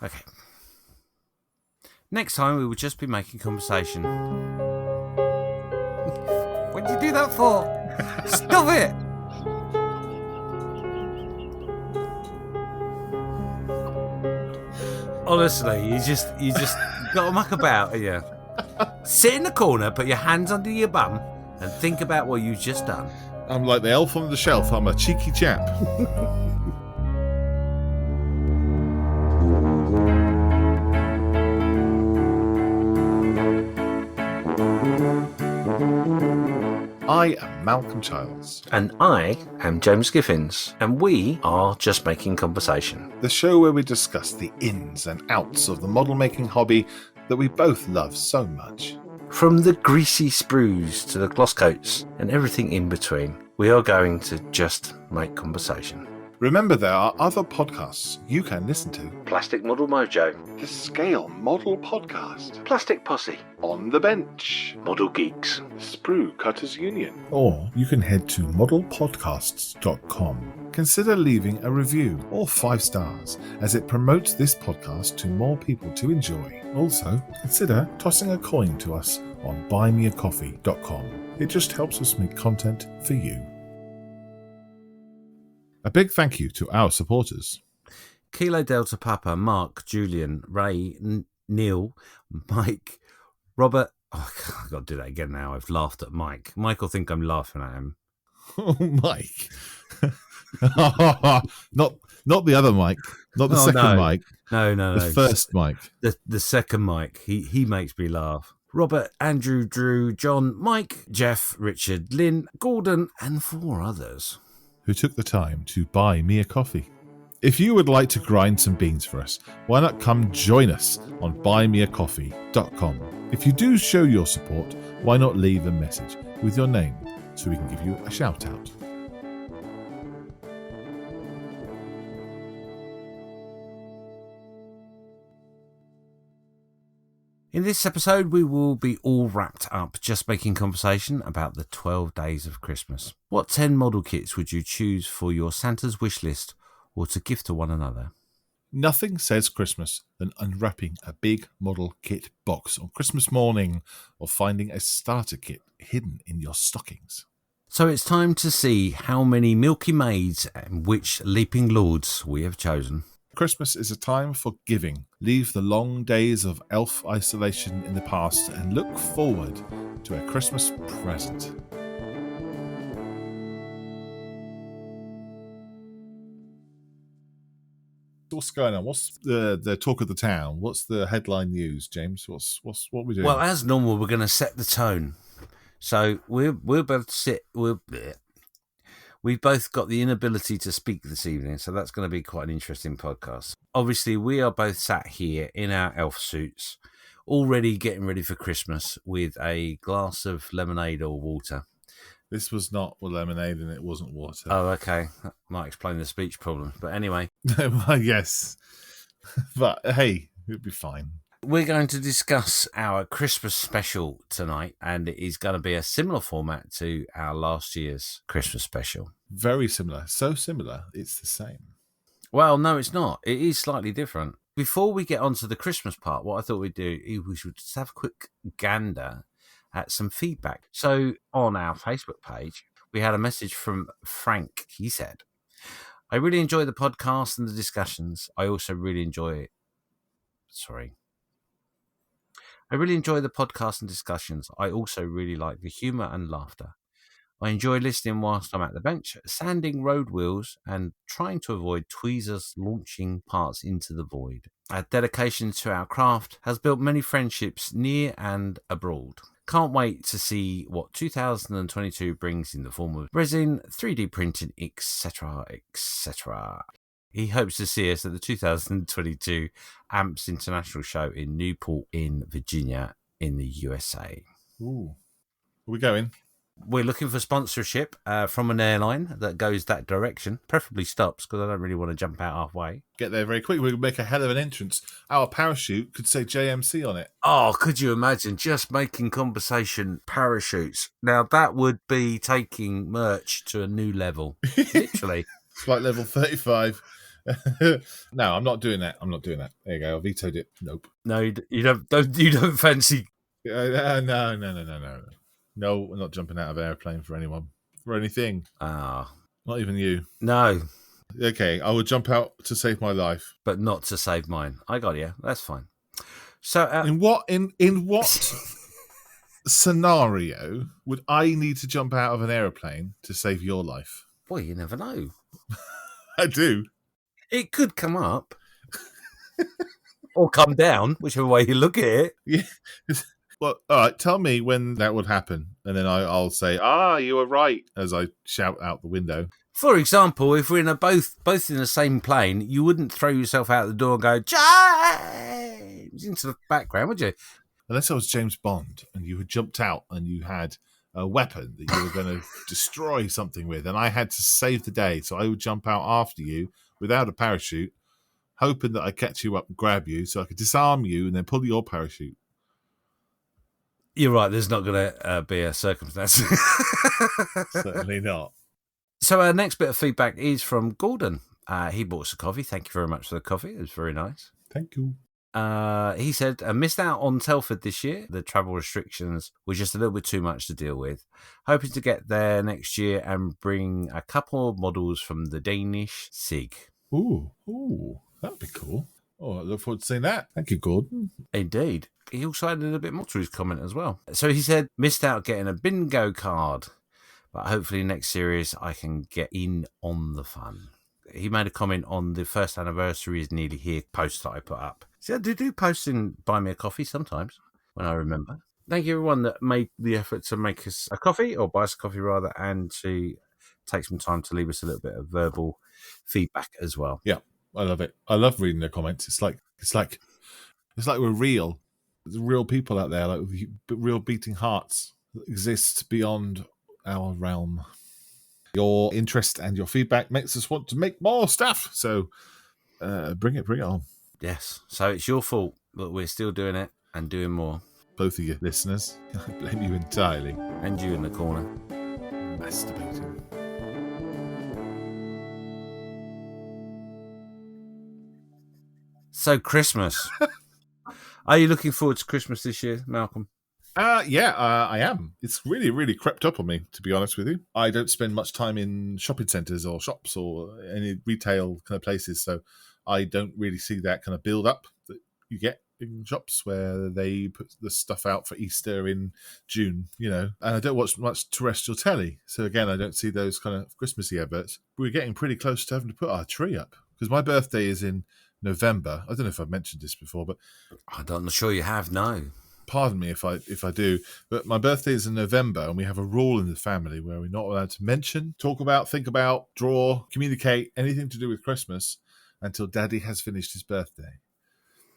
Okay. Next time, we will just be making conversation. What did you do that for? Stop it! Honestly, you just got to muck about, yeah. Sit in the corner, put your hands under your bum, and think about what you've just done. I'm like the elf on the shelf. I'm a cheeky chap. I am Malcolm Childs. And I am James Skiffins, and we are Just Making Conversation. The show where we discuss the ins and outs of the model making hobby that we both love so much. From the greasy sprues to the gloss coats and everything in between, we are going to just make conversation. Remember, there are other podcasts you can listen to. Plastic Model Mojo, The Scale Model Podcast, Plastic Posse, On the Bench, Model Geeks, Sprue Cutters Union. Or you can head to modelpodcasts.com. Consider leaving a review or 5 stars, as it promotes this podcast to more people to enjoy. Also, consider tossing a coin to us on buymeacoffee.com. It just helps us make content for you. A big thank you to our supporters. Kilo Delta Papa, Mark, Julian, Ray, Neil, Mike, Robert. Oh, I've got to do that again now. I've laughed at Mike. Mike will think I'm laughing at him. Oh, Mike. Not the other Mike. Not the second Mike. No. The first Mike. The second Mike. He makes me laugh. Robert, Andrew, Drew, John, Mike, Jeff, Richard, Lynn, Gordon, and 4 others who took the time to buy me a coffee. If you would like to grind some beans for us, why not come join us on buymeacoffee.com. If you do show your support, why not leave a message with your name so we can give you a shout out. In this episode, we will be all wrapped up just making conversation about the 12 days of Christmas. What 10 model kits would you choose for your Santa's wish list or to gift to one another? Nothing says Christmas than unwrapping a big model kit box on Christmas morning or finding a starter kit hidden in your stockings. So it's time to see how many Milky Maids and which Leaping Lords we have chosen. Christmas is a time for giving. Leave the long days of elf isolation in the past and look forward to a Christmas present. What's going on? What's the talk of the town? What's the headline news, James? What we doing? Well, as normal, we're going to set the tone. So we're both sit. We've both got the inability to speak this evening, so that's going to be quite an interesting podcast. Obviously, we are both sat here in our elf suits, already getting ready for Christmas with a glass of lemonade or water. This was not lemonade and it wasn't water. Oh, okay. That might explain the speech problems. But anyway. Well, yes. But hey, it'll be fine. We're going to discuss our Christmas special tonight, and it is going to be a similar format to our last year's Christmas special. Very similar. So similar, it's the same. Well, no, it's not. It is slightly different. Before we get on to the Christmas part, what I thought we'd do is we should just have a quick gander at some feedback. So on our Facebook page, we had a message from Frank. He said, I really enjoy the podcast and the discussions. I really enjoy the podcast and discussions. I also really like the humour and laughter. I enjoy listening whilst I'm at the bench, sanding road wheels and trying to avoid tweezers launching parts into the void. Our dedication to our craft has built many friendships near and abroad. Can't wait to see what 2022 brings in the form of resin, 3D printing, etc., etc. He hopes to see us at the 2022 AMPS International Show in Newport in Virginia in the USA. Ooh. Are we going? We're looking for sponsorship from an airline that goes that direction, preferably stops, because I don't really want to jump out halfway. Get there very quick. We'll make a hell of an entrance. Our parachute could say JMC on it. Oh, could you imagine just making conversation parachutes? Now, that would be taking merch to a new level, literally. Flight level 35. No, I'm not doing that. I'm not doing that. There you go. I vetoed it. Nope. No, you don't fancy. No. No, we're not jumping out of an airplane for anyone. For anything. Ah, Not even you. no, Okay, I will jump out to save my life. but not to save mine. I got you. That's fine. So, In what scenario would I need to jump out of an airplane to save your life? boy, you never know. I do. It could come up or come down, whichever way you look at it. Yeah. Well, all right. Tell me when that would happen, and then I'll say, you were right," as I shout out the window. For example, if we're in both in the same plane, you wouldn't throw yourself out the door and go James into the background, would you? Unless I was James Bond, and you had jumped out and you had a weapon that you were going to destroy something with, and I had to save the day, so I would jump out after you without a parachute, hoping that I'd catch you up and grab you, so I could disarm you and then pull your parachute. You're right. There's not going to be a circumstance. Certainly not. So our next bit of feedback is from Gordon. He bought us a coffee. Thank you very much for the coffee. It was very nice. Thank you. He said, I missed out on Telford this year. The travel restrictions were just a little bit too much to deal with. Hoping to get there next year and bring a couple of models from the Danish SIG. Ooh, that'd be cool. Oh, I look forward to seeing that. Thank you, Gordon. Indeed. He also added a bit more to his comment as well. So he said, missed out getting a bingo card, but hopefully next series I can get in on the fun. He made a comment on the first anniversary is nearly here post that I put up. See, I do post in Buy Me a Coffee sometimes when I remember. Thank you everyone that made the effort to make us a coffee, or buy us a coffee rather, and to take some time to leave us a little bit of verbal feedback as well. Yeah, I love it. I love reading their comments. It's like we're real. There's real people out there, like with real beating hearts that exist beyond our realm. Your interest and your feedback makes us want to make more stuff. So bring it on. Yes. So it's your fault that we're still doing it and doing more. Both of you listeners, I blame you entirely. And you in the corner. Masturbating. So Christmas. Are you looking forward to Christmas this year, Malcolm? I am. It's really, really crept up on me, to be honest with you. I don't spend much time in shopping centres or shops or any retail kind of places, so I don't really see that kind of build up that you get in shops where they put the stuff out for Easter in June, and I don't watch much terrestrial telly, so again, I don't see those kind of Christmassy adverts. We're getting pretty close to having to put our tree up, because my birthday is in November. I don't know if I've mentioned this before, but I'm not sure you have, no. Pardon me if I do, but my birthday is in November, and we have a rule in the family where we're not allowed to mention, talk about, think about, draw, communicate anything to do with Christmas until Daddy has finished his birthday.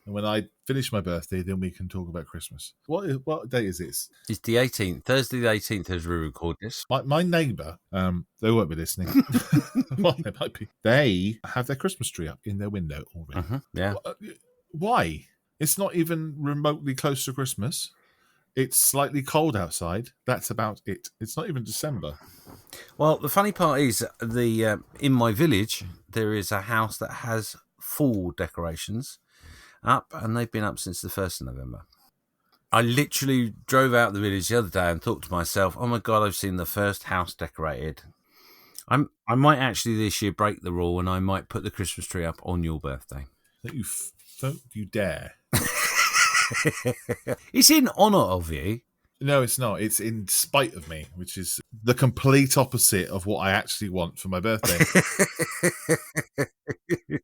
And when I finish my birthday, then we can talk about Christmas. What day is this? It's the 18th, Thursday the 18th as we record this. My neighbour, they won't be listening. Well, they might be. They have their Christmas tree up in their window already. Yeah. Why? It's not even remotely close to Christmas. It's slightly cold outside. That's about it. It's not even December. Well, the funny part is in my village, there is a house that has full decorations up, and they've been up since the 1st of November. I literally drove out the village the other day and thought to myself, oh my God, I've seen the first house decorated. I might actually this year break the rule, and I might put the Christmas tree up on your birthday. Don't you dare. It's in honour of you. No, it's not. It's in spite of me, which is the complete opposite of what I actually want for my birthday.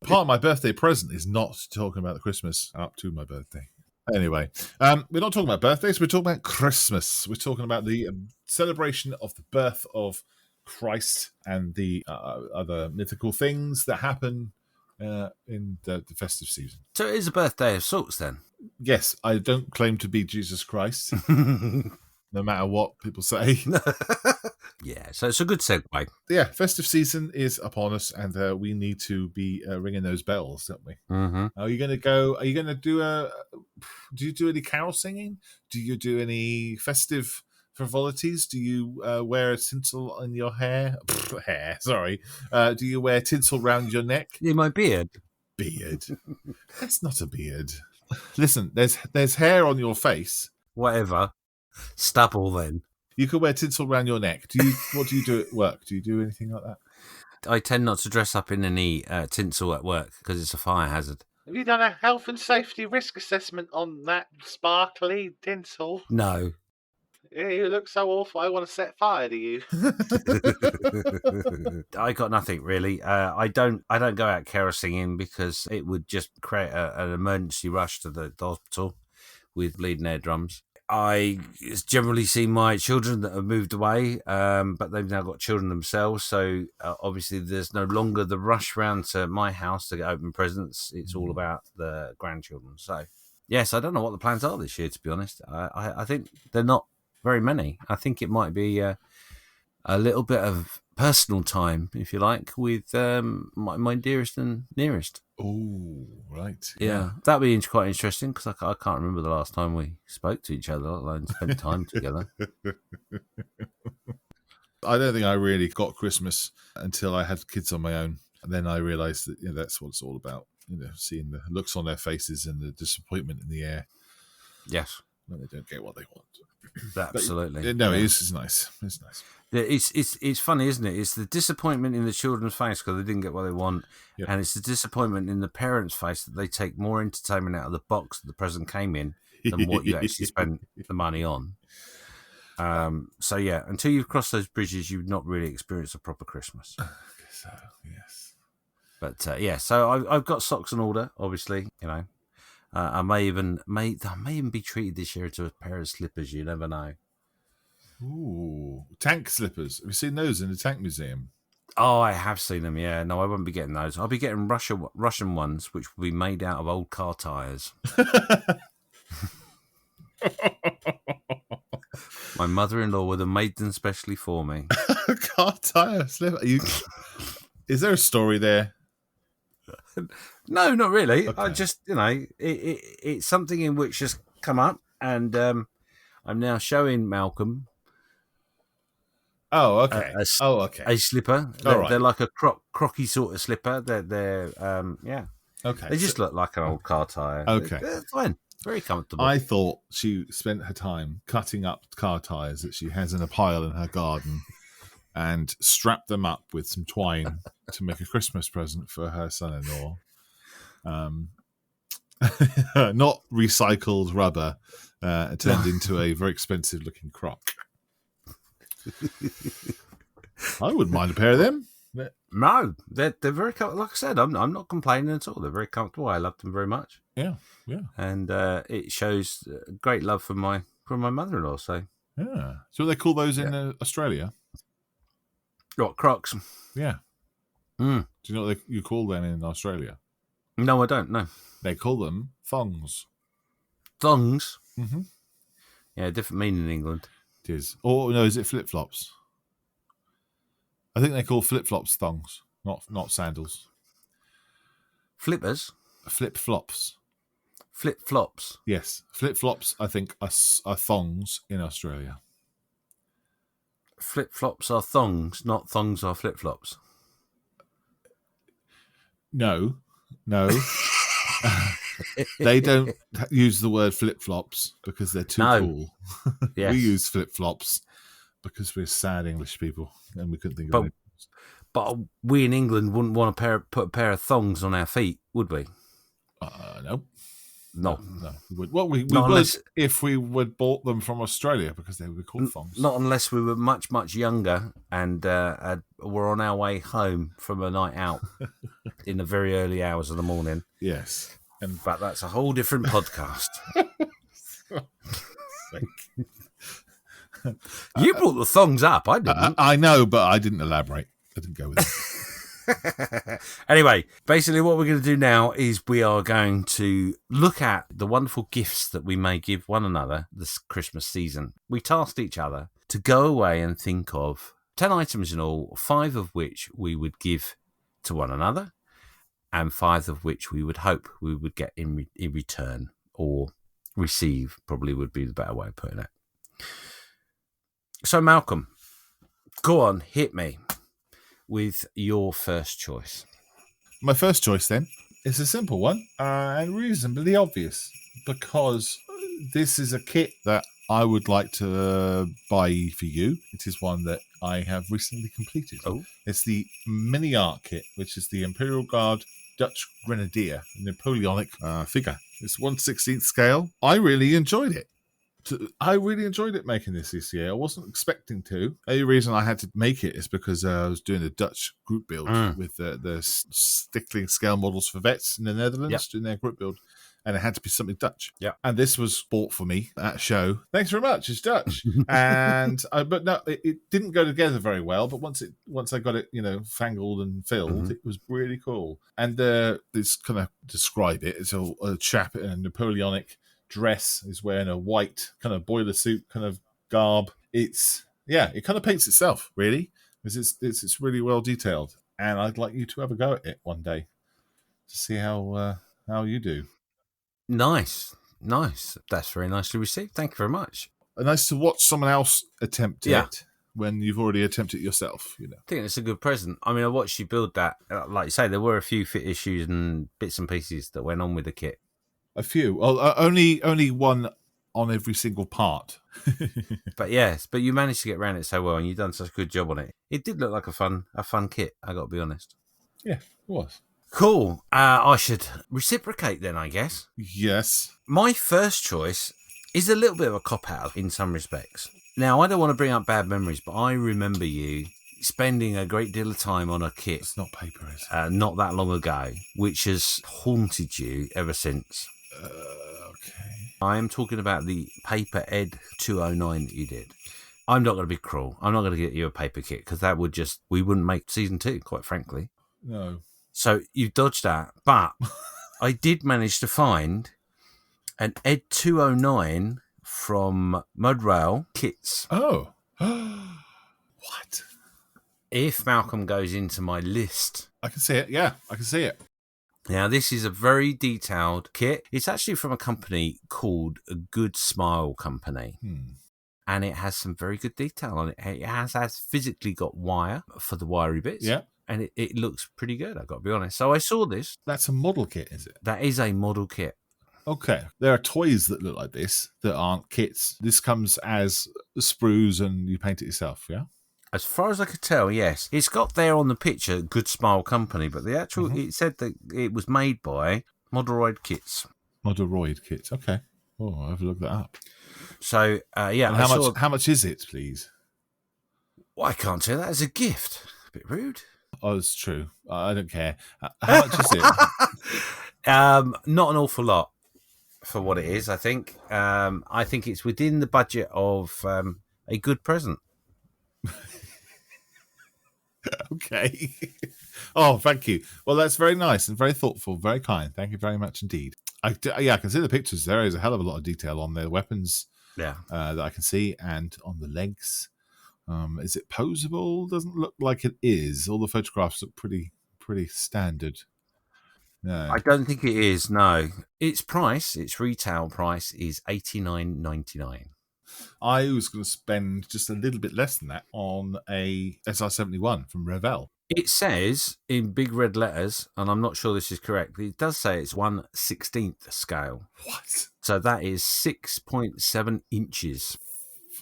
Part of my birthday present is not talking about the Christmas up to my birthday. Anyway, we're not talking about birthdays. We're talking about Christmas. We're talking about the celebration of the birth of Christ and the other mythical things that happen in the festive season. So it is a birthday of sorts then? Yes, I don't claim to be Jesus Christ, no matter what people say. Yeah, so it's a good segue. Yeah, festive season is upon us, and we need to be ringing those bells, don't we? Mm-hmm. Are you going to go? Are you going to do do you do any carol singing? Do you do any festive frivolities? Do you wear a tinsel in your hair? Hair, sorry. Do you wear tinsel round your neck? Yeah, my beard. Beard. That's not a beard. Listen, there's hair on your face. Whatever. Stubble then. You could wear tinsel around your neck. What do you do at work? Do you do anything like that? I tend not to dress up in any tinsel at work because it's a fire hazard. Have you done a health and safety risk assessment on that sparkly tinsel? No. Yeah, you look so awful. I want to set fire to you. I got nothing really. I don't go out carol singing because it would just create an emergency rush to the hospital with bleeding eardrums. I generally see my children that have moved away, but they've now got children themselves. So obviously there's no longer the rush round to my house to get open presents. It's all about the grandchildren. So yes, I don't know what the plans are this year, to be honest. I think they're not very many. I think it might be a little bit of personal time, if you like, with my dearest and nearest. Oh, right. Yeah, that'd be quite interesting because I can't remember the last time we spoke to each other, let alone spent time together. I don't think I really got Christmas until I had kids on my own. And then I realised that that's what it's all about. Seeing the looks on their faces and the disappointment in the air. Yes. When they don't get what they want. Absolutely. But, no, it's nice. It's nice. It's funny, isn't it? It's the disappointment in the children's face because they didn't get what they want, and it's the disappointment in the parents' face that they take more entertainment out of the box that the present came in than what you actually spent the money on. So yeah, until you've crossed those bridges, you've not really experienced a proper Christmas. So yes, but so I've got socks in order. Obviously, I may even be treated this year to a pair of slippers. You never know. Ooh, tank slippers. Have you seen those in the tank museum? Oh, I have seen them. Yeah, no, I won't be getting those. I'll be getting Russian ones, which will be made out of old car tires. My mother-in-law would have made them specially for me. Car tire slipper. Is there a story there? No, not really. Okay. I just, it's something in which has come up, and I'm now showing Malcolm. Oh, okay. A slipper. They're like a crocky sort of slipper. They're yeah. Okay. They just look like an old car tire. Okay. They're fine. Very comfortable. I thought she spent her time cutting up car tires that she has in a pile in her garden and strapped them up with some twine to make a Christmas present for her son-in-law. Not recycled rubber. It turned into a very expensive-looking crock. I wouldn't mind a pair of them. No, they're very comfortable. Like I said, I'm not complaining at all. They're very comfortable. I love them very much. Yeah. And it shows great love from my mother-in-law. So yeah. So they call those in Australia? What, Crocs? Yeah. Mm. Do you know what you call them in Australia? No, I don't. No, they call them thongs. Thongs. Mm-hmm. Yeah, different meaning in England. It is. Or no, is it flip-flops? I think they call flip-flops thongs, not sandals. Flippers? Flip-flops. Flip-flops? Yes. Flip-flops, I think, are thongs in Australia. Flip-flops are thongs, not thongs are flip-flops. No. They don't use the word flip-flops because they're too cool. Yes. We use flip-flops because we're sad English people and we couldn't think of it. But we in England wouldn't want to put a pair of thongs on our feet, would we? No. No. We would if we would bought them from Australia because they would be called thongs. Not unless we were much, much younger and were on our way home from a night out in the very early hours of the morning. Yes. But that's a whole different podcast. You brought the thongs up. I didn't. I know, but I didn't elaborate. I didn't go with it. Anyway, basically what we're going to do now is we are going to look at the wonderful gifts that we may give one another this Christmas season. We tasked each other to go away and think of 10 items in all, 5 of which we would give to one another and 5 of which we would hope we would get in return or receive, probably would be the better way of putting it. So, Malcolm, go on, hit me with your first choice. My first choice, then, is a simple one and reasonably obvious because this is a kit that I would like to buy for you. It is one that I have recently completed. Oh. It's the Mini Art Kit, which is the Imperial Guard Dutch Grenadier Napoleonic figure. It's 1/16th scale. I really enjoyed it. I really enjoyed it making this year. I wasn't expecting to. The only reason I had to make it is because I was doing a Dutch group build with the stickling scale models for vets in the Netherlands, doing their group build, and it had to be something Dutch. Yeah. And this was bought for me at a show. Thanks very much. It's Dutch. And but no, it didn't go together very well. But once I got it, fangled and filled, it was really cool. And this kind of describe it. It's a chap in a Napoleonic dress, is wearing a white kind of boiler suit kind of garb. It kind of paints itself, really, because it's really well detailed. And I'd like you to have a go at it one day to see how you do. Nice. That's very nicely received. Thank you very much. Nice to watch someone else attempt it when you've already attempted it yourself. I think it's a good present. I mean, I watched you build that. Like you say, there were a few fit issues and bits and pieces that went on with the kit. A few. Well, only one on every single part. But you managed to get around it so well, and you've done such a good job on it. It did look like a fun kit, I got to be honest. Yeah, it was. Cool. I should reciprocate then, I guess. Yes. My first choice is a little bit of a cop-out in some respects. Now, I don't want to bring up bad memories, but I remember you spending a great deal of time on a kit. It's not paper, is it? Not that long ago, which has haunted you ever since. Okay. I am talking about the Paper Ed 209 that you did. I'm not going to be cruel. I'm not going to get you a paper kit because that would we wouldn't make season 2, quite frankly. No. So you've dodged that. But I did manage to find an Ed 209 from Mudrail Kits. Oh. What? If Malcolm goes into my list. I can see it. Yeah, I can see it. Now, this is a very detailed kit. It's actually from a company called a Good Smile Company. And it has some very good detail on it. It has physically got wire for the wiry bits. Yeah. And it looks pretty good, I've got to be honest. So I saw this. That's a model kit, is it? That is a model kit. Okay. There are toys that look like this that aren't kits. This comes as sprues and you paint it yourself, yeah? As far as I could tell, yes. It's got there on the picture, Good Smile Company, but the actual, it said that it was made by Moderoid Kits. Moderoid Kits, okay. Oh, I'll have to look that up. So, yeah. And how much is it, please? Well, I can't say that as a gift. A bit rude. Oh, it's true. I don't care. How much is it? Not an awful lot for what it is, I think. I think it's within the budget of a good present. Okay. Oh, thank you. Well, that's very nice and very thoughtful, very kind. Thank you very much indeed. I can see the pictures. There is a hell of a lot of detail on their weapons that I can see, and on the legs. Is it posable? Doesn't look like it is. All the photographs look pretty standard. No. I don't think it is, no. Its retail price is $89.99. I was going to spend just a little bit less than that on a SR-71 from Revell. It says in big red letters, and I'm not sure this is correct, but it does say it's 1/16th scale. What? So that is 6.7 inches.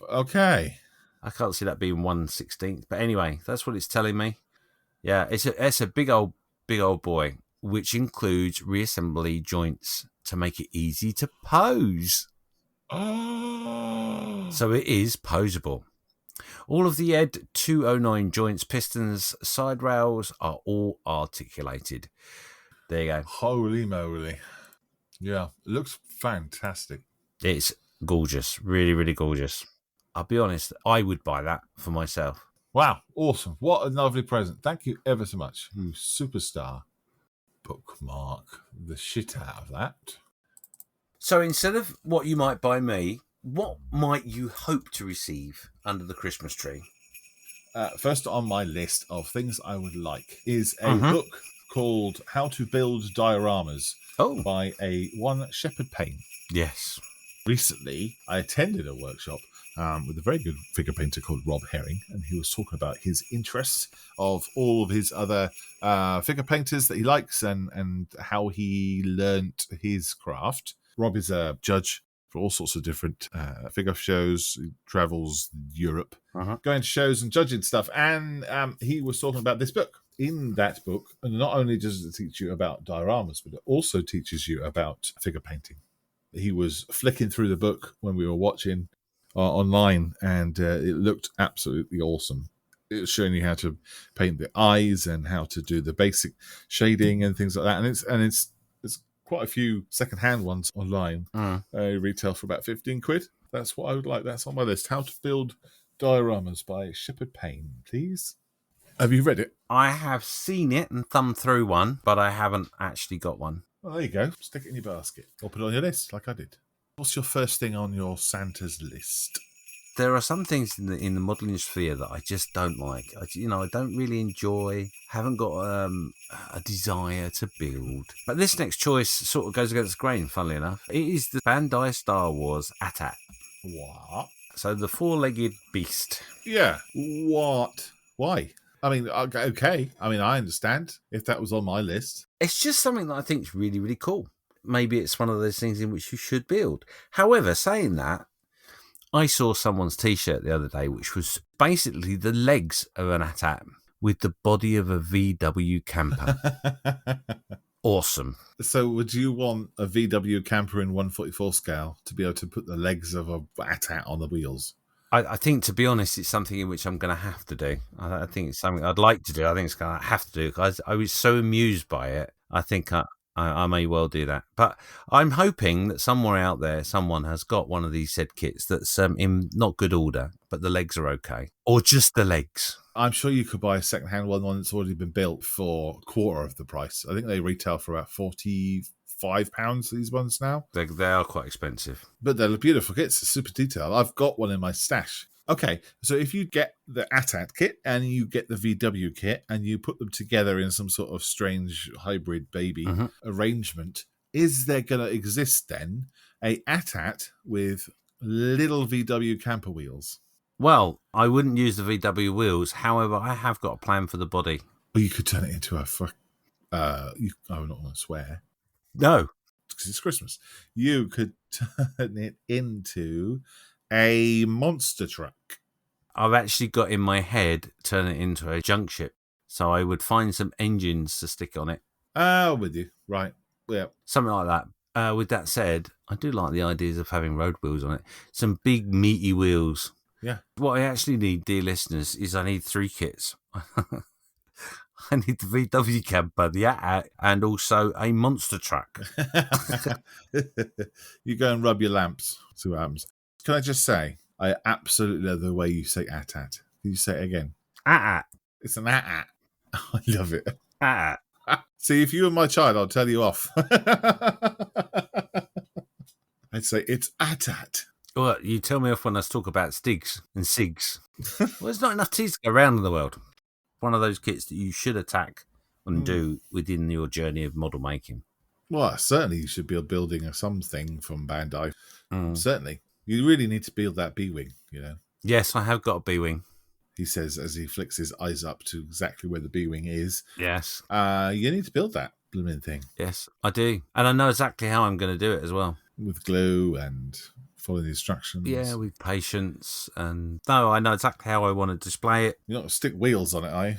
Okay. I can't see that being 1/16th, but anyway, that's what it's telling me. Yeah, it's a big old boy, which includes reassembly joints to make it easy to pose. Oh. So it is posable. All of the Ed 209 joints, pistons, side rails are all articulated. There you go. Holy moly. Yeah, it looks fantastic. It's gorgeous. Really, really gorgeous. I'll be honest, I would buy that for myself. Wow, awesome. What a lovely present. Thank you ever so much, you superstar. Bookmark the shit out of that. So instead of what you might buy me, what might you hope to receive under the Christmas tree? First on my list of things I would like is a book called How to Build Dioramas by one Shepherd Payne. Yes. Recently, I attended a workshop with a very good figure painter called Rob Herring, and he was talking about his interests of all of his other figure painters that he likes and how he learnt his craft. Rob is a judge for all sorts of different figure shows. He travels Europe, going to shows and judging stuff, and he was talking about this book. In that book, and not only does it teach you about dioramas, but it also teaches you about figure painting. He was flicking through the book when we were watching online, and it looked absolutely awesome. It was showing you how to paint the eyes and how to do the basic shading and things like that. And it's quite a few secondhand ones online. Retail for about 15 quid. That's what I would like. That's on my list. How to Build Dioramas by Shepherd Payne, please. Have you read it? I have seen it and thumbed through one, but I haven't actually got one. Well, there you go. Stick it in your basket or put it on your list like I did. What's your first thing on your Santa's list? There are some things in the modelling sphere that I just don't like. I don't really enjoy. Haven't got a desire to build. But this next choice sort of goes against the grain. Funnily enough, it is the Bandai Star Wars AT-AT. What? So the four-legged beast. Yeah. What? Why? I mean, okay. I mean, I understand if that was on my list. It's just something that I think is really, really cool. Maybe it's one of those things in which you should build. However, saying that, I saw someone's T-shirt the other day, which was basically the legs of an AT-AT with the body of a VW camper. Awesome. So would you want a VW camper in 1/44 scale to be able to put the legs of a AT-AT on the wheels? I think, to be honest, it's something in which I'm going to have to do. I think it's something I'd like to do. I think it's going to have to do because I was so amused by it. I think I may well do that. But I'm hoping that somewhere out there, someone has got one of these said kits that's in not good order, but the legs are okay. Or just the legs. I'm sure you could buy a second-hand one that's already been built for a quarter of the price. I think they retail for about £45, these ones now. They are quite expensive. But they're beautiful kits. They're super detailed. I've got one in my stash. Okay, so if you get the AT-AT kit and you get the VW kit and you put them together in some sort of strange hybrid baby arrangement, is there going to exist then a AT-AT with little VW camper wheels? Well, I wouldn't use the VW wheels. However, I have got a plan for the body. Or you could turn it into a I'm not going to swear. No. Because it's Christmas. You could turn it into a monster truck. I've actually got in my head turn it into a junk ship. So I would find some engines to stick on it. With you. Right. Yeah. Something like that. With that said, I do like the ideas of having road wheels on it. Some big meaty wheels. Yeah. What I actually need, dear listeners, is I need 3 kits. I need the VW camper, the AT-AT, and also a monster truck. You go and rub your lamps. See what happens. Can I just say, I absolutely love the way you say AT-AT. Can you say it again? AT-AT. It's an AT-AT. I love it. AT-AT. See, if you were my child, I'd tell you off. I'd say, it's AT-AT. Well, you tell me off when I talk about Stigs and SIGs. Well, there's not enough T's to go around in the world. One of those kits that you should attack and do within your journey of model making. Well, certainly you should be building something from Bandai. Certainly. You really need to build that B-Wing, you know. Yes, I have got a B-Wing. He says as he flicks his eyes up to exactly where the B-Wing is. Yes. You need to build that blooming thing. Yes, I do. And I know exactly how I'm going to do it as well. With glue and follow the instructions. Yeah, with patience. And no, I know exactly how I want to display it. You're not going to stick wheels on it, are you?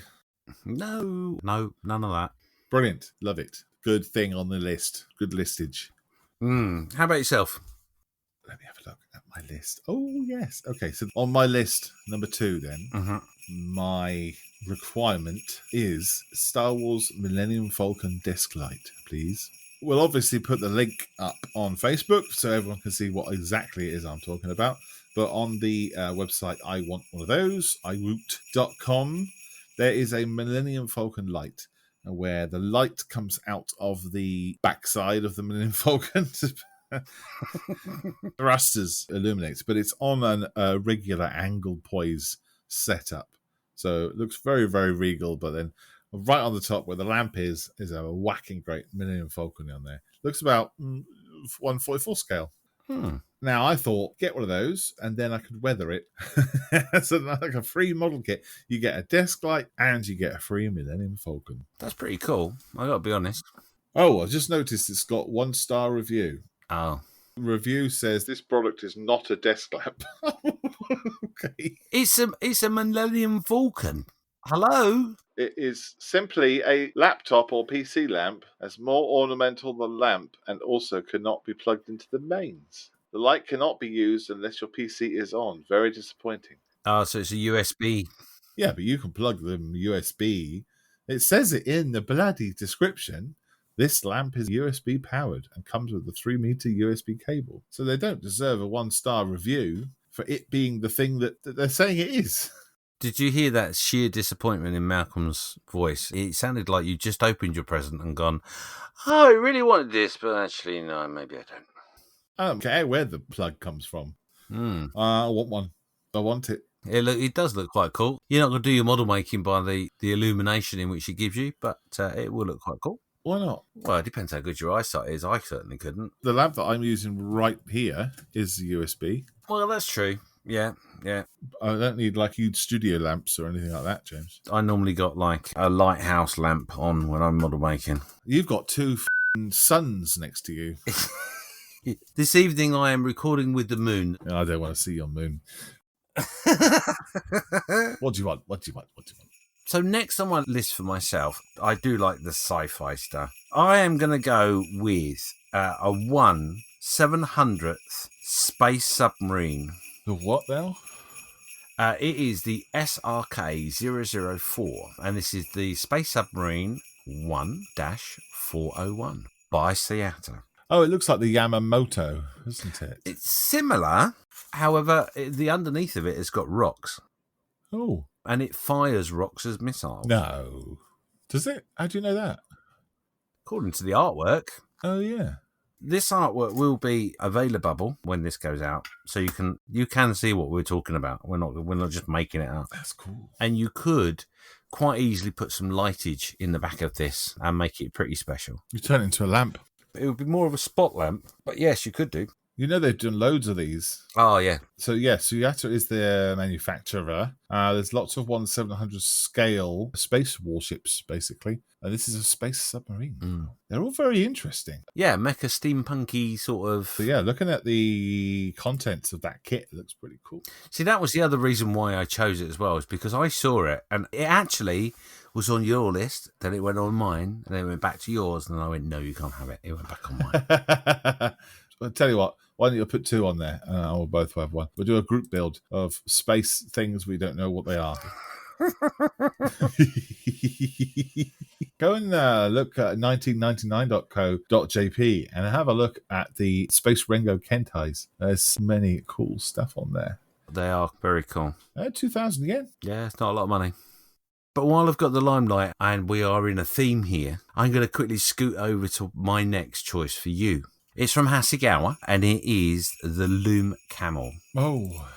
No, none of that. Brilliant. Love it. Good thing on the list. Good listage. How about yourself? Let me have a look at my list. Oh, yes. Okay, so on my list, number 2 then, my requirement is Star Wars Millennium Falcon disc light, please. We'll obviously put the link up on Facebook so everyone can see what exactly it is I'm talking about. But on the website, I want one of those, iwoot.com, there is a Millennium Falcon light where the light comes out of the backside of the Millennium Falcon. Thrusters illuminates, but it's on a regular angle poise setup. So it looks very, very regal, but then right on the top where the lamp is a whacking great Millennium Falcon on there. Looks about 1/44 scale. Now, I thought, get one of those, and then I could weather it. So like a free model kit. You get a desk light, and you get a free Millennium Falcon. That's pretty cool. I got to be honest. Oh, I just noticed it's got 1-star review. Oh. Review says This product is not a desk lamp. okay. It's a Millennium Falcon. Hello? It is simply a laptop or PC lamp, as more ornamental than lamp, and also cannot be plugged into the mains. The light cannot be used unless your PC is on. Very disappointing. Oh, so it's a USB. Yeah, but you can plug them USB. It says it in the bloody description. This lamp is USB powered and comes with a 3-meter USB cable. So they don't deserve a 1-star review for it being the thing that they're saying it is. Did you hear that sheer disappointment in Malcolm's voice? It sounded like you just opened your present and gone, oh, I really wanted this, but actually, no, maybe I don't. I don't care where the plug comes from. Mm. I want one. I want it. It does look quite cool. You're not going to do your model making by the illumination in which it gives you, but it will look quite cool. Why not? Well, it depends how good your eyesight is. I certainly couldn't. The lamp that I'm using right here is USB. Well, that's true. Yeah. I don't need like huge studio lamps or anything like that, James. I normally got like a lighthouse lamp on when I'm model making. You've got 2 suns next to you. This evening I am recording with the moon. I don't want to see your moon. What do you want? So next on my list for myself, I do like the sci-fi stuff. I am going to go with a 1/700th space submarine. The what now? It is the SRK-004, and this is the space submarine 1-401 by Seattle. Oh, it looks like the Yamamoto, isn't it? It's similar, however, the underneath of it has got rocks. Oh. And it fires rocks as missiles. No. Does it? How do you know that? According to the artwork. Oh, yeah. This artwork will be available when this goes out, so you can see what we're talking about. We're not just making it up. That's cool. And you could quite easily put some lightage in the back of this and make it pretty special. You turn it into a lamp. It would be more of a spot lamp, but yes, you could do. You know they've done loads of these. Oh, yeah. So, yeah, Seattle is their manufacturer. There's lots of 1/700 scale space warships, basically. And this is a space submarine. Mm. They're all very interesting. Yeah, mecha steampunky sort of... So, yeah, looking at the contents of that kit, it looks pretty cool. See, that was the other reason why I chose it as well, is because I saw it, and it actually was on your list, then it went on mine, and then it went back to yours, and then I went, no, you can't have it. It went back on mine. I'll tell you what, why don't you put 2 on there? And we'll both have one. We'll do a group build of space things we don't know what they are. Go and look at 1999.co.jp and have a look at the Space Rengo Kentais. There's many cool stuff on there. They are very cool. 2,000 again. Yeah, it's not a lot of money. But while I've got the limelight and we are in a theme here, I'm going to quickly scoot over to my next choice for you. It's from Hasegawa, and it is the Loom Camel. Oh.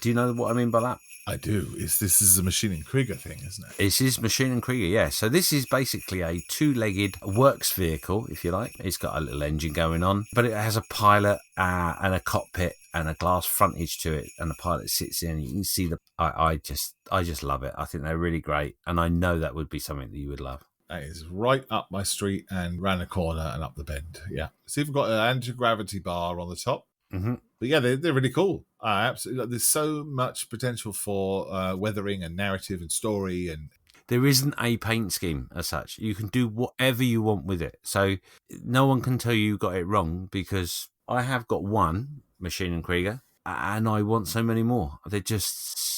Do you know what I mean by that? I do. This is a Machine and Krieger thing, isn't it? This is Machine and Krieger, yeah. So this is basically a 2-legged works vehicle, if you like. It's got a little engine going on, but it has a pilot and a cockpit and a glass frontage to it, and the pilot sits in. You can see I just love it. I think they're really great, and I know that would be something that you would love. That is right up my street and round the corner and up the bend. Yeah. It's even got an anti-gravity bar on the top. Mm-hmm. But yeah, they're really cool. Absolutely. There's so much potential for weathering and narrative and story. And there isn't a paint scheme as such. You can do whatever you want with it. So no one can tell you got it wrong, because I have got one Machine and Krieger and I want so many more. They're just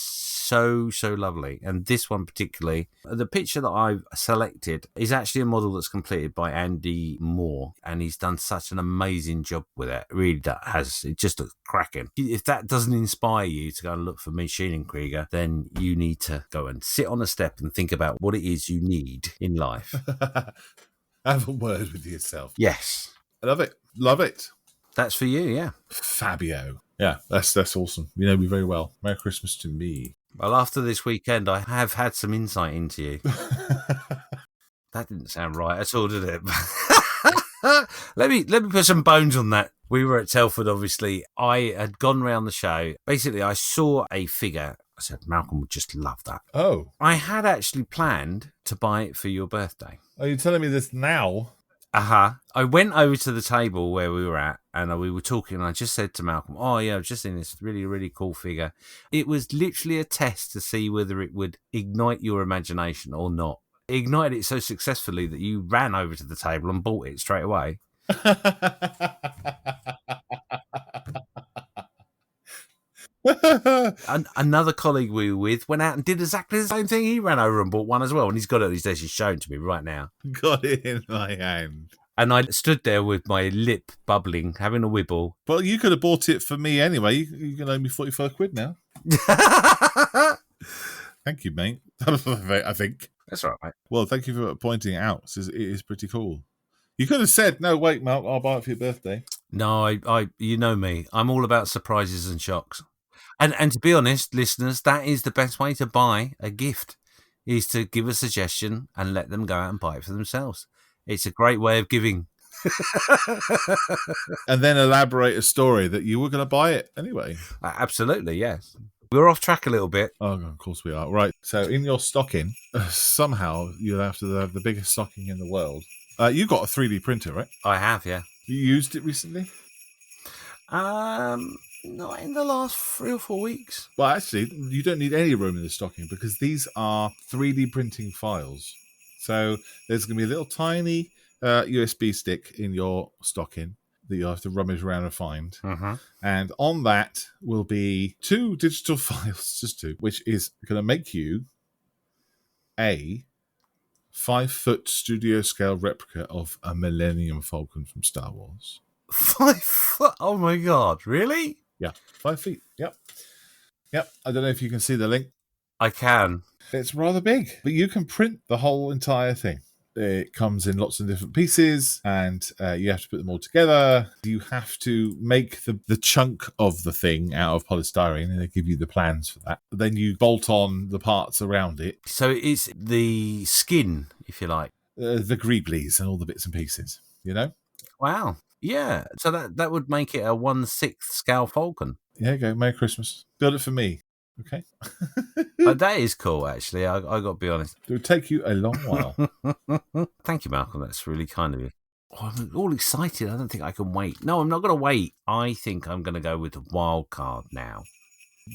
so lovely. And this one particularly, the picture that I've selected is actually a model that's completed by Andy Moore, and he's done such an amazing job with it. It really has. It just looks cracking. If that doesn't inspire you to go and look for Machine and Krieger, then you need to go and sit on a step and think about what it is you need in life. have a word with yourself. Yes. I love it. Love it. That's for you, yeah. Fabio. Yeah, that's awesome. You know me very well. Merry Christmas to me. Well, after this weekend, I have had some insight into you. That didn't sound right at all, did it? let me put some bones on that. We were at Telford, obviously. I had gone round the show. Basically, I saw a figure. I said, Malcolm would just love that. Oh, I had actually planned to buy it for your birthday. are you telling me this now? I went over to the table where we were at and we were talking, and I just said to Malcolm, oh yeah, I've just seen this really, really cool figure. It was literally a test to see whether it would ignite your imagination or not. It ignited it so successfully that you ran over to the table and bought it straight away. Another colleague we were with went out and did exactly the same thing. He ran over and bought one as well, and he's got it at his desk. He's shown to me right now. Got it in my hand. And I stood there with my lip bubbling, having a wibble. Well, you could have bought it for me anyway. You can owe me 45 quid now. Thank you, mate. I think. That's all right, mate. Well, thank you for pointing it out. It is pretty cool. You could have said, no, wait, Mark, I'll buy it for your birthday. No, I you know me. I'm all about surprises and shocks. And to be honest, listeners, that is the best way to buy a gift, is to give a suggestion and let them go out and buy it for themselves. It's a great way of giving. And then elaborate a story that you were going to buy it anyway. Absolutely, yes. We're off track a little bit. Oh, of course we are. Right. So in your stocking, somehow you'll have to have the biggest stocking in the world. You got a 3D printer, right? I have, yeah. You used it recently? Not in the last 3 or 4 weeks. Well, actually, you don't need any room in the stocking because these are 3D printing files. So there's going to be a little tiny USB stick in your stocking that you'll have to rummage around and find. Mm-hmm. And on that will be 2 digital files, just 2, which is going to make you a 5-foot studio scale replica of a Millennium Falcon from Star Wars. 5 foot? Oh my God, really? Yeah, 5 feet. Yep. I don't know if you can see the link. I can. It's rather big, but you can print the whole entire thing. It comes in lots of different pieces, and you have to put them all together. You have to make the chunk of the thing out of polystyrene, and they give you the plans for that. But then you bolt on the parts around it. So it's the skin, if you like. The greeblies and all the bits and pieces, you know? Wow. Yeah. So that would make it a 1/6 scale Falcon. Yeah, go. Merry Christmas. Build it for me. Okay. That is cool, actually. I got to be honest. It would take you a long while. Thank you, Malcolm. That's really kind of you. Oh, I'm all excited. I don't think I can wait. No, I'm not going to wait. I think I'm going to go with the wild card now.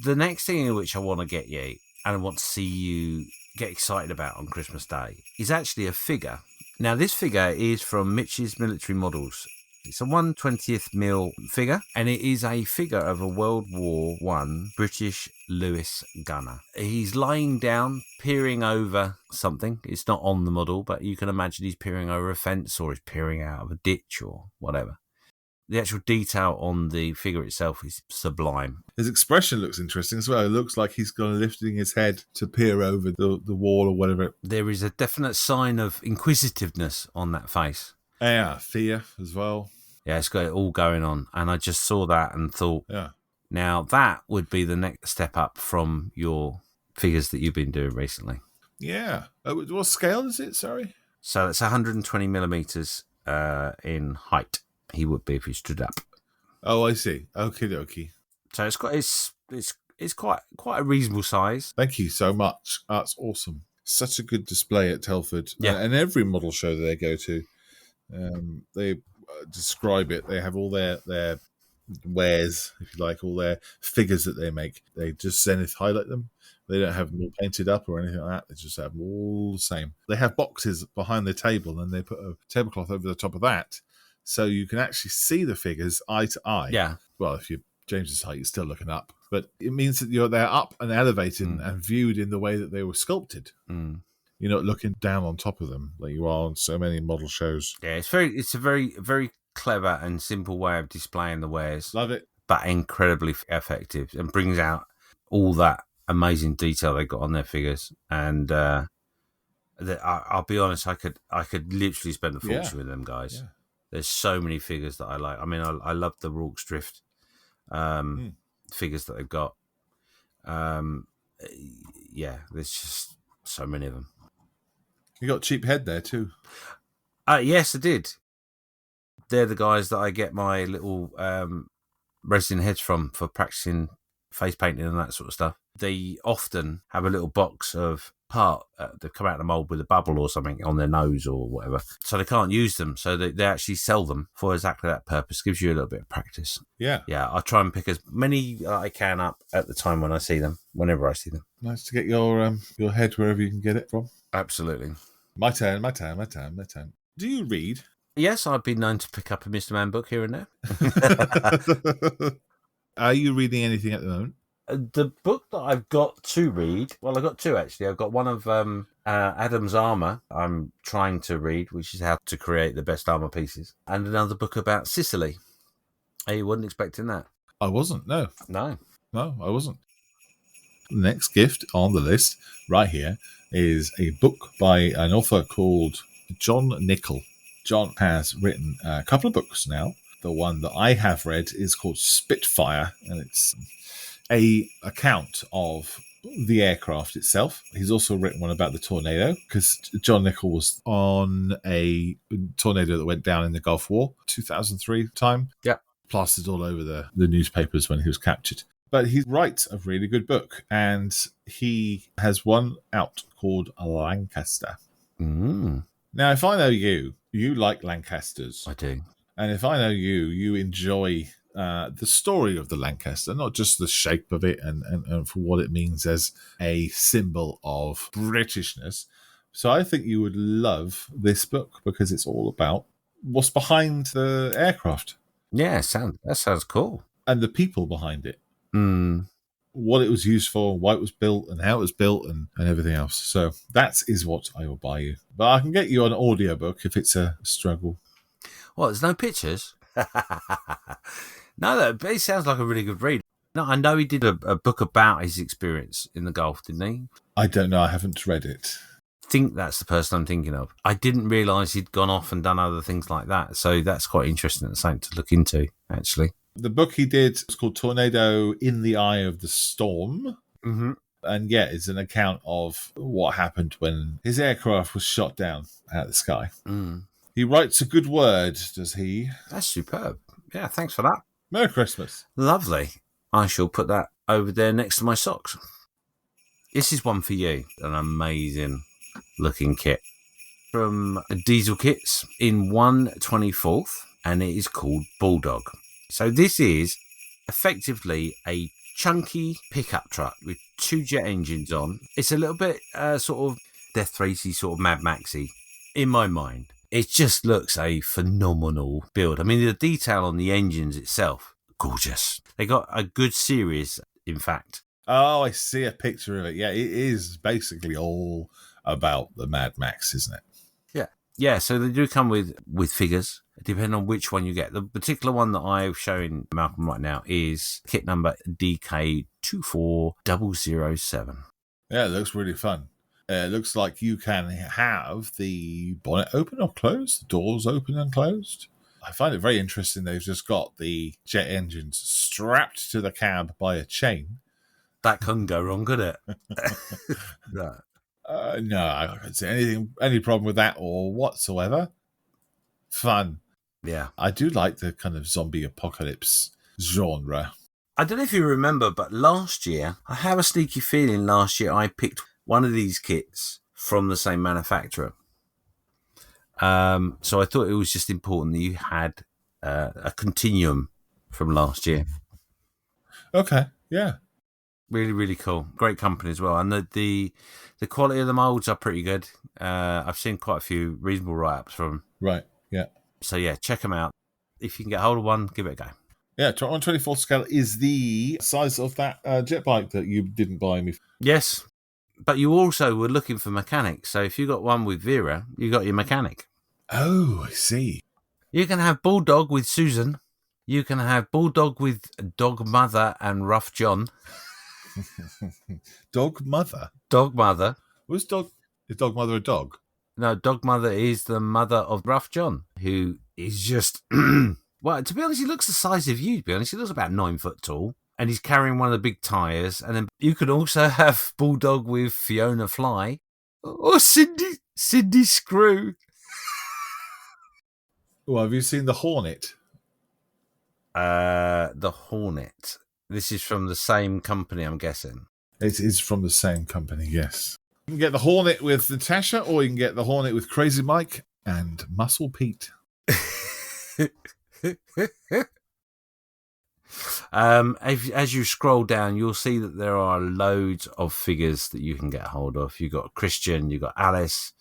The next thing in which I want to get you, and I want to see you get excited about on Christmas Day, is actually a figure. Now, this figure is from Mitch's Military Models. It's a 1/20th figure, and it is a figure of a World War I British Lewis gunner. He's lying down, peering over something. It's not on the model, but you can imagine he's peering over a fence, or he's peering out of a ditch, or whatever. The actual detail on the figure itself is sublime. His expression looks interesting as well. It looks like he's kind of lifting his head to peer over the wall or whatever. There is a definite sign of inquisitiveness on that face. Yeah, fear as well. Yeah, it's got it all going on. And I just saw that and thought, yeah. Now that would be the next step up from your figures that you've been doing recently. Yeah. What scale is it? Sorry. So it's 120 millimeters in height. He would be if he stood up. Oh, I see. Okie dokie. So it's quite a reasonable size. Thank you so much. That's awesome. Such a good display at Telford. Yeah. And every model show that they go to, they describe it. They have all their wares, if you like, all their figures that they make. They just zenith highlight them. They don't have them all painted up or anything like that. They just have them all the same. They have boxes behind the table, and they put a tablecloth over the top of that, so you can actually see the figures eye to eye. Yeah. Well, if you're James's height, you're still looking up, but it means that they're up and elevated and viewed in the way that they were sculpted. You're not looking down on top of them like you are on so many model shows. Yeah, it's a very, very clever and simple way of displaying the wares. Love it. But incredibly effective, and brings out all that amazing detail they got on their figures. And I'll be honest, I could literally spend a fortune with them guys. Yeah. There's so many figures that I like. I mean, I love the Rorke's Drift figures that they've got. Yeah, there's just so many of them. You got cheap head there too. Yes, I did. They're the guys that I get my little resin heads from for practicing face painting and that sort of stuff. They often have a little box of part they've come out of the mold with a bubble or something on their nose or whatever, so they can't use them, so they actually sell them for exactly that purpose. Gives you a little bit of practice. Yeah. I try and pick as many I can up at the time when I see them, whenever I see them. Nice to get your head wherever you can get it from. Absolutely. My turn. Do you read? Yes, I've been known to pick up a Mr. Man book here and there. Are you reading anything at the moment? The book that I've got to read, well, I've got two actually. I've got one of Adam's armour I'm trying to read, which is how to create the best armour pieces, and another book about Sicily. You wasn't expecting that? I wasn't, no. No, I wasn't. The next gift on the list right here is a book by an author called John Nichol. John has written a couple of books now. The one that I have read is called Spitfire, and it's a account of the aircraft itself. He's also written one about the tornado, because John Nichol was on a tornado that went down in the Gulf War, 2003 time. Yeah. Plastered all over the newspapers when he was captured. But he writes a really good book, and he has one out called Lancaster. Now, if I know you like Lancasters. I do. And if I know you enjoy the story of the Lancaster, not just the shape of it and for what it means as a symbol of Britishness. So I think you would love this book, because it's all about what's behind the aircraft. Yeah, that sounds cool. And the people behind it. What it was used for, why it was built, and how it was built, and everything else. So that is what I will buy you. But I can get you an audiobook if it's a struggle. What, there's no pictures? No, it sounds like a really good read. No, I know he did a book about his experience in the Gulf, didn't he? I don't know. I haven't read it. I think that's the person I'm thinking of. I didn't realise he'd gone off and done other things like that. So that's quite interesting. It's something to look into, actually. The book he did is called Tornado in the Eye of the Storm. Mm-hmm. And yeah, it's an account of what happened when his aircraft was shot down out of the sky. He writes a good word, does he? That's superb. Yeah, thanks for that. Merry Christmas. Lovely. I shall put that over there next to my socks. This is one for you. An amazing looking kit from Diesel Kits in 1/24, and it is called Bulldog. So this is effectively a chunky pickup truck with two jet engines on. It's a little bit sort of Death Racy, sort of Mad Maxy in my mind. It just looks a phenomenal build. I mean, the detail on the engines itself, gorgeous. They got a good series, in fact. Oh, I see a picture of it. Yeah, it is basically all about the Mad Max, isn't it? Yeah, so they do come with figures, depending on which one you get. The particular one that I'm showing Malcolm right now is kit number DK24007. Yeah, it looks really fun. It looks like you can have the bonnet open or closed, the doors open and closed. I find it very interesting. They've just got the jet engines strapped to the cab by a chain. That couldn't go wrong, could it? Right. No, I don't see any problem with that or whatsoever. Fun. Yeah. I do like the kind of zombie apocalypse genre. I don't know if you remember, but last year, I have a sneaky feeling last year I picked one of these kits from the same manufacturer. So I thought it was just important that you had a continuum from last year. Okay, yeah. Really, really cool. Great company as well. And the quality of the molds are pretty good. I've seen quite a few reasonable write-ups from them. Right, yeah. So yeah, check them out. If you can get hold of one, give it a go. Yeah, 1/24 scale is the size of that jet bike that you didn't buy me. Yes, but you also were looking for mechanics. So if you got one with Vera, you got your mechanic. Oh, I see. You can have Bulldog with Susan. You can have Bulldog with Dog Mother and Rough John. Dog Mother? Dog Mother. Is Dog Mother a dog? No, Dog Mother is the mother of Rough John, who is just... Well, to be honest, he looks the size of you, to be honest. He looks about 9 foot tall, and he's carrying one of the big tyres. And then you can also have Bulldog with Fiona Fly or Cindy Screw. Well, have you seen the Hornet? The Hornet. This is from the same company, I'm guessing. It is from the same company, yes. You can get the Hornet with Natasha, or you can get the Hornet with Crazy Mike and Muscle Pete. As you scroll down, you'll see that there are loads of figures that you can get hold of. You've got Christian, you've got Alice,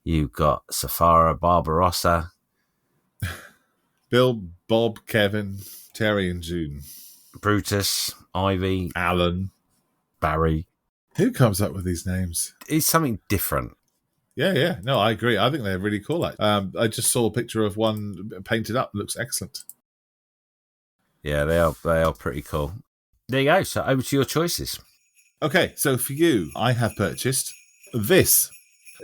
you've got Safara, Barbarossa, Bill, Bob, Kevin, Terry, and June. Brutus, Ivy, Alan. Barry. Who comes up with these names? It's something different. Yeah. No, I agree. I think they're really cool. I just saw a picture of one painted up. It looks excellent. Yeah, they are pretty cool. There you go. So over to your choices. Okay, so for you, I have purchased this.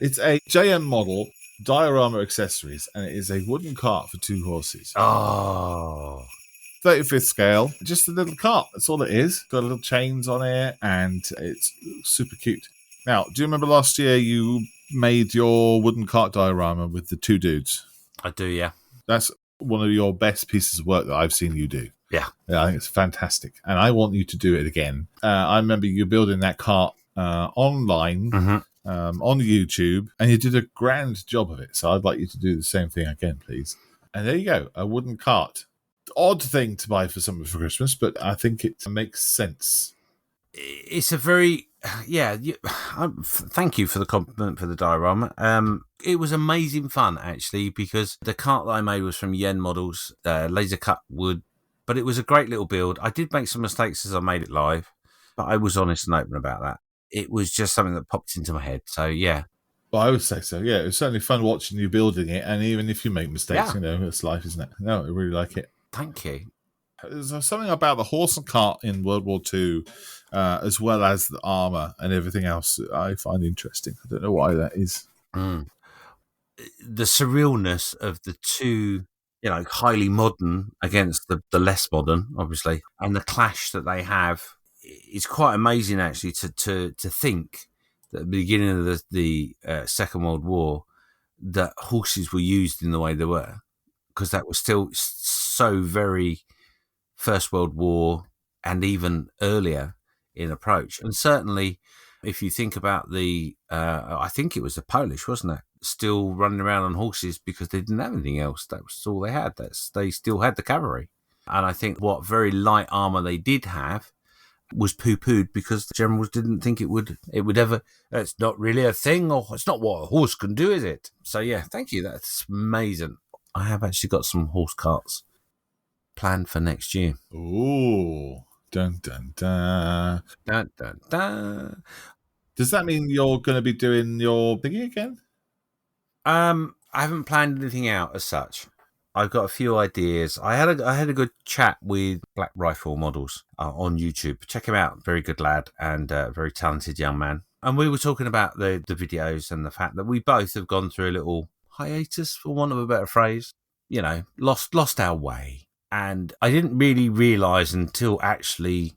It's a JM model diorama accessories, and it is a wooden cart for 2 horses. Oh, 35th scale, just a little cart. That's all it is. Got little chains on it, and it's super cute. Now, do you remember last year you made your wooden cart diorama with the 2 dudes? I do, yeah. That's one of your best pieces of work that I've seen you do. Yeah, I think it's fantastic, and I want you to do it again. I remember you building that cart online on YouTube, and you did a grand job of it. So I'd like you to do the same thing again, please. And there you go, a wooden cart. Odd thing to buy for someone for Christmas, but I think it makes sense. It's a very thank you for the compliment for the diorama. It was amazing fun actually, because the cart that I made was from Yen Models, laser cut wood, but it was a great little build. I did make some mistakes as I made it live, but I was honest and open about that. It was just something that popped into my head. So yeah. Well, I would say so. Yeah, it was certainly fun watching you building it, and even if you make mistakes, it's life, isn't it? No, I really like it. Thank you. There's something about the horse and cart in World War II, as well as the armour and everything else, that I find interesting. I don't know why that is. The surrealness of the two, highly modern against the less modern, obviously, and the clash that they have is quite amazing, actually, to think that at the beginning of the Second World War, that horses were used in the way they were, because that was still so very First World War and even earlier in approach. And certainly, if you think about I think it was the Polish, wasn't it? Still running around on horses because they didn't have anything else. That was all they had. They still had the cavalry. And I think what very light armour they did have was poo-pooed because the generals didn't think it would ever. It's not really a thing, or it's not what a horse can do, is it? So yeah, thank you. That's amazing. I have actually got some horse carts planned for next year. Ooh, dun dun dun, dun dun dun. Does that mean you're going to be doing your thingy again? I haven't planned anything out as such. I've got a few ideas. I had a good chat with Black Rifle Models on YouTube. Check him out. Very good lad and very talented young man. And we were talking about the videos and the fact that we both have gone through a little hiatus, for want of a better phrase. Lost our way. And I didn't really realise until actually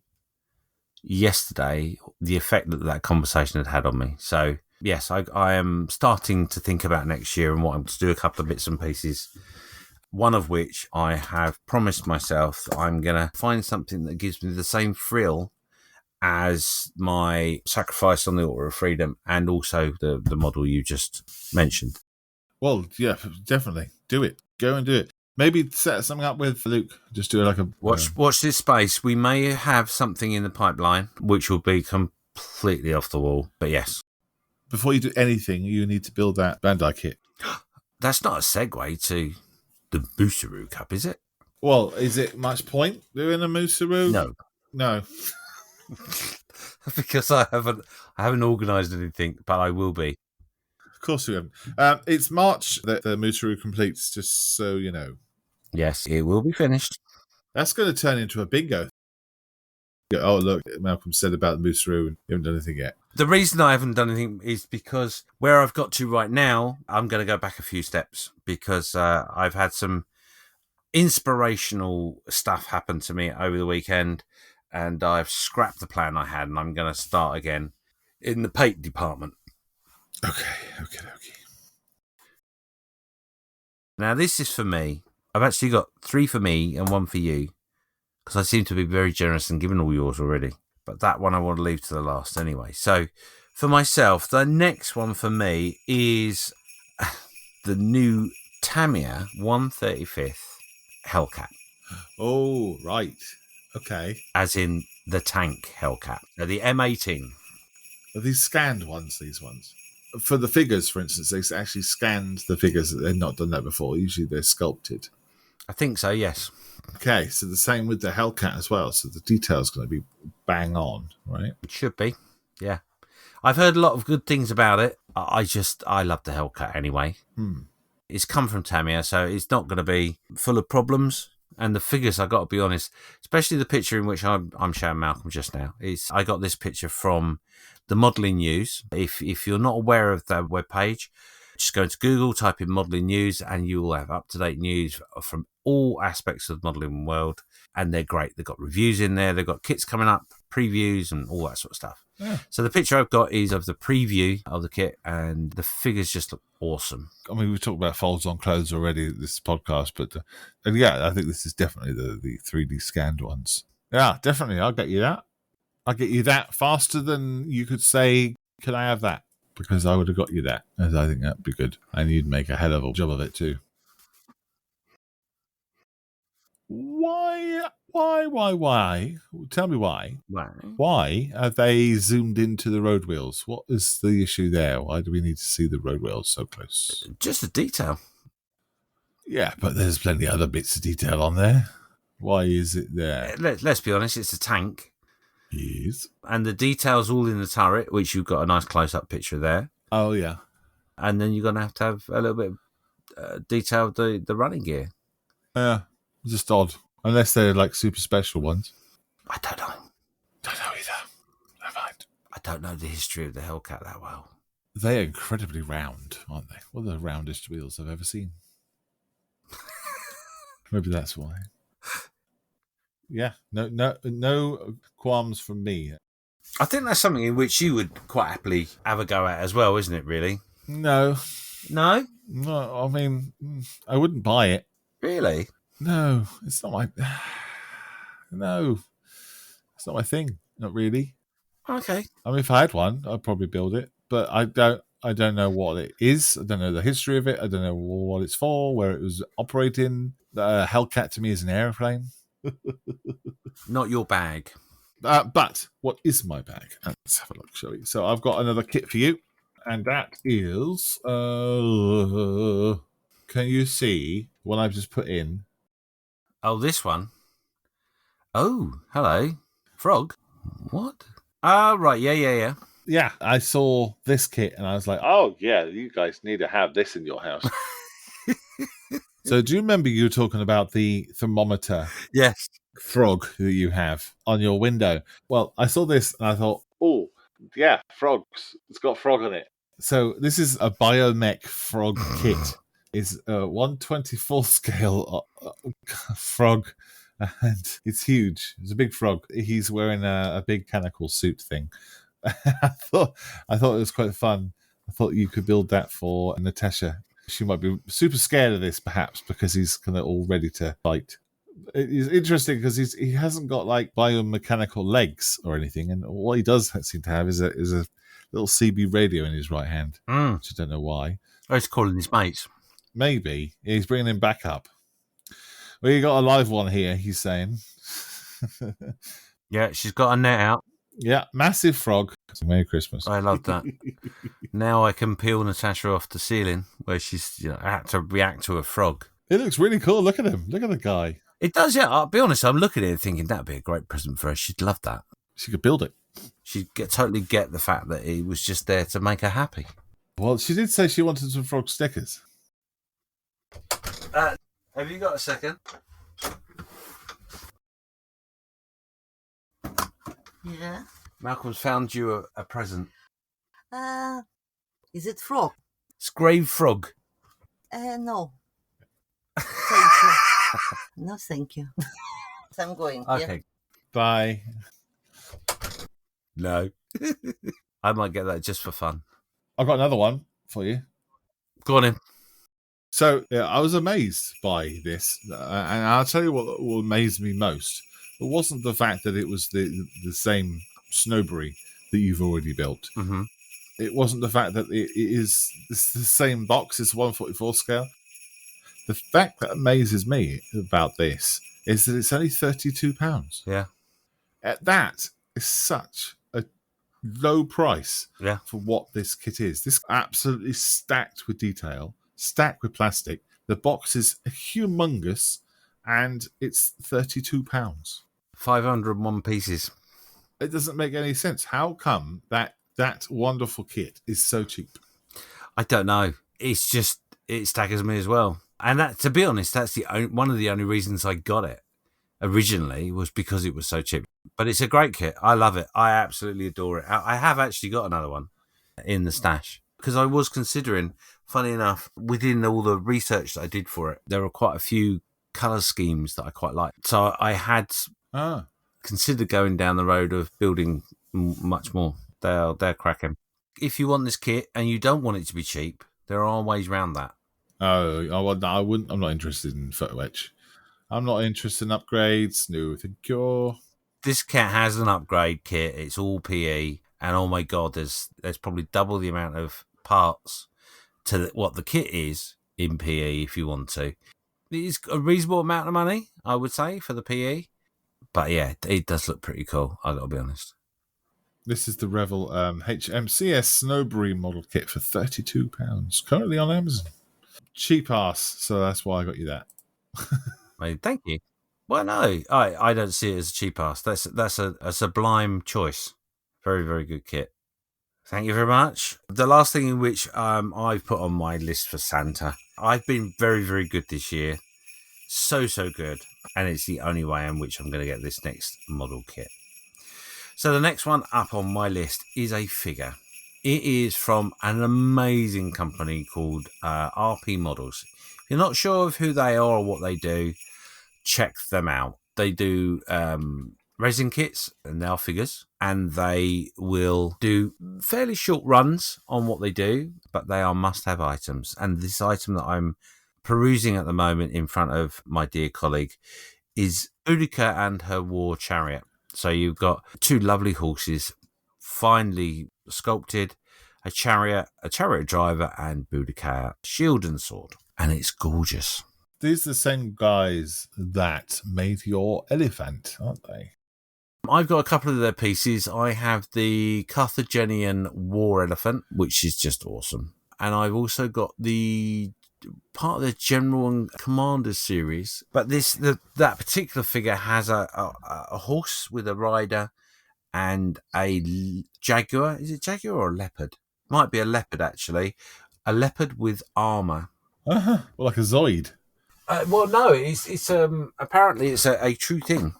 yesterday the effect that conversation had on me. So yes, I am starting to think about next year and wanting to do a couple of bits and pieces. One of which I have promised myself that I'm going to find something that gives me the same thrill as my Sacrifice on the Altar of Freedom and also the model you just mentioned. Well, yeah, definitely. Do it. Go and do it. Maybe set something up with Luke. Just do it like a... Watch this space. We may have something in the pipeline which will be completely off the wall, but yes. Before you do anything, you need to build that Bandai kit. That's not a segue to the Musaru Cup, is it? Well, is it much point doing a Musaru? No. Because I haven't organised anything, but I will be. Of course we haven't. It's March that the Musaru completes, just so you know. Yes, it will be finished. That's going to turn into a bingo. Oh, look, Malcolm said about the Musaru and you haven't done anything yet. The reason I haven't done anything is because where I've got to right now, I'm going to go back a few steps because I've had some inspirational stuff happen to me over the weekend and I've scrapped the plan I had and I'm going to start again in the paint department. Okay. Now, this is for me. I've actually got 3 for me and 1 for you, because I seem to be very generous and given all yours already. But that one I want to leave to the last anyway. So, for myself, the next one for me is the new Tamiya 135th Hellcat. Oh, right. Okay. As in the tank Hellcat. The M18. Are these scanned ones, these ones? For the figures, for instance, they actually scanned the figures. They've not done that before. Usually they're sculpted. I think so, yes. Okay, so the same with the Hellcat as well. So the detail's going to be bang on, right? It should be, yeah. I've heard a lot of good things about it. I love the Hellcat anyway. It's come from Tamiya, so it's not going to be full of problems. And the figures, I got to be honest, especially the picture in which I'm showing Malcolm just now. I got this picture from the Modelling News. If you're not aware of their webpage, just go into Google, type in Modelling News, and you will have up-to-date news from all aspects of the modelling world. And they're great. They've got reviews in there. They've got kits coming up, previews, and all that sort of stuff. Yeah. So the picture I've got is of the preview of the kit, and the figures just look awesome. I mean, we've talked about folds on clothes already this podcast, but and yeah, I think this is definitely the 3D scanned ones. Yeah, definitely. I'll get you that. I'll get you that faster than you could say, can I have that? Because I would have got you that, as I think that'd be good. And you'd make a hell of a job of it too. Why? Tell me why. Why have they zoomed into the road wheels? What is the issue there? Why do we need to see the road wheels so close? Just a detail. Yeah, but there's plenty of other bits of detail on there. Why is it there? Let's be honest, it's a tank. Yes. And the detail's all in the turret, which you've got a nice close-up picture there. Oh, yeah. And then you're going to have a little bit of detail of the running gear. Yeah, just odd. Unless they're like super special ones. I don't know. Don't know either. Never mind. I don't know the history of the Hellcat that well. They're incredibly round, aren't they? One of the roundest wheels I've ever seen. Maybe that's why. Yeah, no qualms from me. I think that's something in which you would quite happily have a go at as well, isn't it, really? No, I mean, I wouldn't buy it. Really? No, it's not my... No, it's not my thing. Not really. Okay. I mean, if I had one, I'd probably build it. But I don't know what it is. I don't know the history of it. I don't know what it's for, where it was operating. Hellcat to me is an airplane. Not your bag. But what is my bag? Let's have a look, shall we? So I've got another kit for you. And that is... can you see what I've just put in? Oh, this one. Oh, hello. Frog? What? Ah, right. Yeah. Yeah, I saw this kit and I was like, Oh, yeah, you guys need to have this in your house. So do you remember you were talking about the thermometer Yes. frog that you have on your window? Well, I saw this and I thought, Oh, yeah, frogs. It's got frog on it. so this is a biomech frog kit. It's a 1/24 scale frog, and it's huge. It's a big frog. He's wearing a big canical suit thing. I thought it was quite fun. I thought you could build that for Natasha. She might be super scared of this, perhaps, because he's kind of all ready to fight. It's interesting because he hasn't got like biomechanical legs or anything, and what he does seem to have is a little CB radio in his right hand, which I don't know why. Oh, he's calling his mates. Maybe he's bringing him back up. Well, you got a live one here. He's saying, Yeah, she's got a net out. "Yeah, massive frog." Merry Christmas. I love that. Now I can peel Natasha off the ceiling where she's had to react to a frog. It looks really cool. Look at him. Look at the guy. It does, yeah. I'll be honest. I'm looking at it thinking that'd be a great present for her. She'd love that. She could build it. She'd totally get the fact that he was just there to make her happy. Well, she did say she wanted some frog stickers. Have you got a second? Yeah. Malcolm's found you a present. Is it frog? It's grave frog. No. Thank you. No, thank you. I'm going. Okay. Yeah? Bye. No. I might get that just for fun. I've got another one for you. Go on in. So yeah, I was amazed by this, and I'll tell you what amazed me most. It wasn't the fact that it was the same Snowberry that you've already built. Mm-hmm. It wasn't the fact that it's the same box. It's 1/44 scale. The fact that amazes me about this is that it's only £32. Yeah. That is such a low price Yeah. for what this kit is. This absolutely stacked with detail, stacked with plastic. The box is humongous, and it's £32. 501 pieces. It doesn't make any sense. How come that wonderful kit is so cheap? I don't know. It's just, it staggers me as well. And that, to be honest, that's one of the only reasons I got it originally, was because it was so cheap. But it's a great kit. I love it. I absolutely adore it. I have actually got another one in the stash because I was considering, funny enough, within all the research that I did for it, there were quite a few colour schemes that I quite liked. So I had considered going down the road of building much more. They're cracking. If you want this kit and you don't want it to be cheap, there are ways around that. I wouldn't. I'm not interested in photo etch. I'm not interested in upgrades. No, thank you. This kit has an upgrade kit. It's all PE, and oh my god, there's probably double the amount of parts to what the kit is in PE if you want to. It's a reasonable amount of money, I would say, for the PE. But yeah, it does look pretty cool. I gotta be honest. This is the Revel HMCS Snowberry model kit for £32, currently on Amazon. Cheap ass, so that's why I got you that. Thank you. Well, no, I don't see it as a cheap ass. That's a sublime choice. Very, very good kit. Thank you very much. The last thing in which I've put on my list for Santa, I've been very, very good this year. So good. And it's the only way in which I'm going to get this next model kit. So the next one up on my list is a figure. It is from an amazing company called RP Models. If you're not sure of who they are or what they do, check them out. They do resin kits and nail figures, and they will do fairly short runs on what they do, but they are must-have items. And this item that I'm perusing at the moment in front of my dear colleague is Boudica and her war chariot. So you've got two lovely horses, finely sculpted, a chariot driver, and Boudica shield and sword. And it's gorgeous. These are the same guys that made your elephant, aren't they? I've got a couple of their pieces. I have the Carthaginian war elephant, which is just awesome. And I've also got the part of the General and Commander series. But that particular figure has a horse with a rider and a jaguar. Is it jaguar or a leopard? Might be a leopard, actually. A leopard with armour. Well, like a Zoid. Well, no, it's apparently it's a true thing.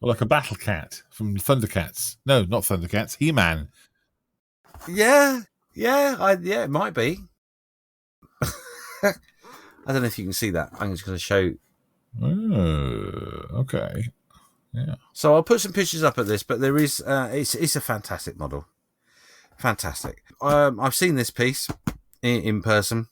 Or like a battle cat from Thundercats. No, not Thundercats. He-Man. Yeah, it might be. I don't know if you can see that. I'm just going to show. Oh, okay. Yeah. So I'll put some pictures up at this, but there is it's a fantastic model. Fantastic. I've seen this piece in person,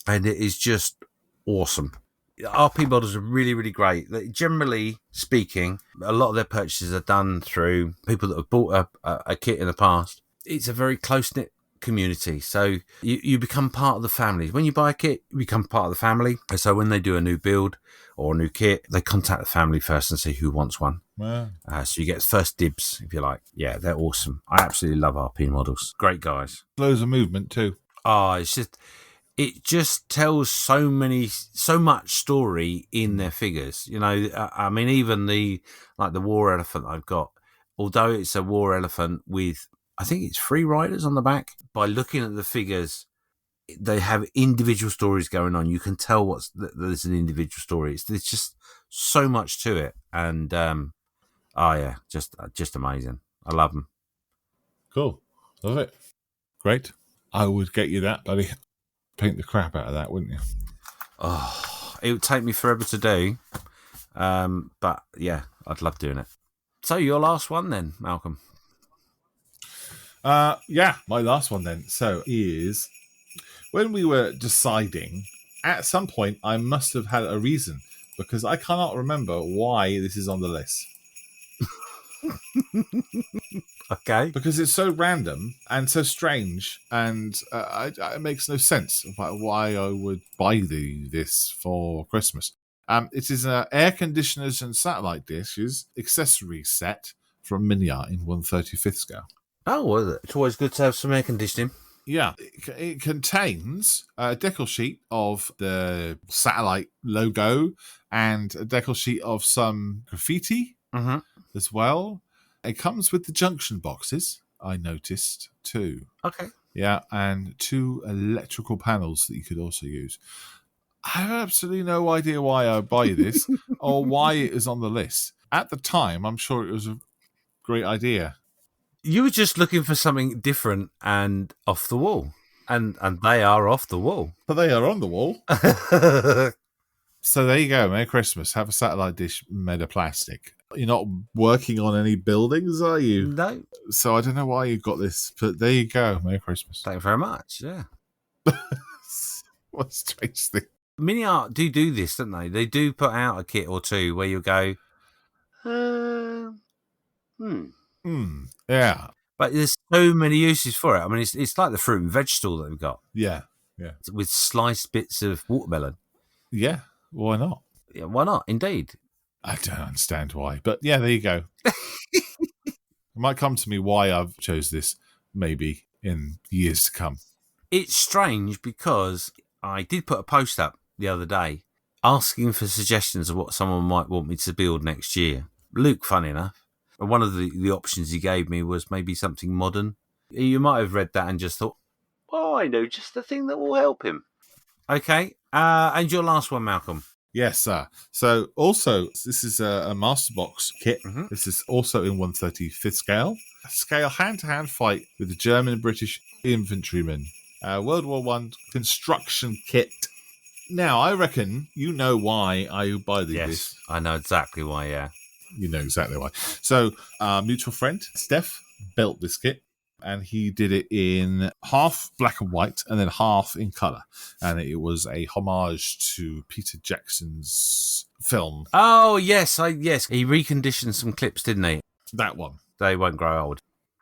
and it is just awesome. RP models are really, really great. Generally speaking, a lot of their purchases are done through people that have bought a kit in the past. It's a very close-knit community, so you become part of the family. When you buy a kit, you become part of the family. So when they do a new build or a new kit, they contact the family first and see who wants one. Wow. So you get first dibs, if you like. Yeah, they're awesome. I absolutely love RP models. Great guys. Loads of movement too. It just tells so much story in their figures. You know, I mean, even the war elephant I've got, although it's a war elephant with, I think it's 3 riders on the back. By looking at the figures, they have individual stories going on. You can tell there's an individual story. There's just so much to it, and just amazing. I love them. Cool, love it. Great. I would get you that, buddy. Paint the crap out of that, wouldn't you? Oh, it would take me forever to do, but yeah, I'd love doing it. So your last one then, Malcolm? Yeah, my last one then. So is when we were deciding At some point, I must have had a reason because I cannot remember why this is on the list. Okay. Because it's so random and so strange, and it makes no sense why I would buy this for Christmas. It is air conditioners and satellite dishes accessory set from Minia in 1/35th scale. Oh, well, it's always good to have some air conditioning. Yeah, it contains a decal sheet of the satellite logo and a decal sheet of some graffiti as well. It comes with the junction boxes, I noticed, too. Okay. Yeah, and 2 electrical panels that you could also use. I have absolutely no idea why I buy this or why it is on the list. At the time, I'm sure it was a great idea. You were just looking for something different and off the wall. And they are off the wall. But they are on the wall. So there you go. Merry Christmas. Have a satellite dish made of plastic. You're not working on any buildings, are you? No. So I don't know why you got this, but there you go. Merry Christmas. Thank you very much. Yeah. What a strange thing. Mini Art do this, don't they? They do put out a kit or two where you go, Yeah. But there's so many uses for it. I mean, it's like the fruit and veg stall that we've got. Yeah. With sliced bits of watermelon. Yeah. Why not? Yeah, why not? Indeed. I don't understand why. But yeah, there you go. It might come to me why I've chose this maybe in years to come. It's strange because I did put a post up the other day asking for suggestions of what someone might want me to build next year. Luke, funny enough, one of the options he gave me was maybe something modern. You might have read that and just thought, oh, I know just the thing that will help him. Okay, and your last one, Malcolm. Yes, sir. So also, this is a Master Box kit. Mm-hmm. This is also in 1/35th scale. A scale hand-to-hand fight with the German and British infantrymen. World War I construction kit. Now, I reckon you know why I buy these. Yes, I know exactly why, yeah. You know exactly why. So, mutual friend, Steph, built this kit. And he did it in half black and white and then half in colour. And it was a homage to Peter Jackson's film. Oh, yes. He reconditioned some clips, didn't he? That one. They won't grow old.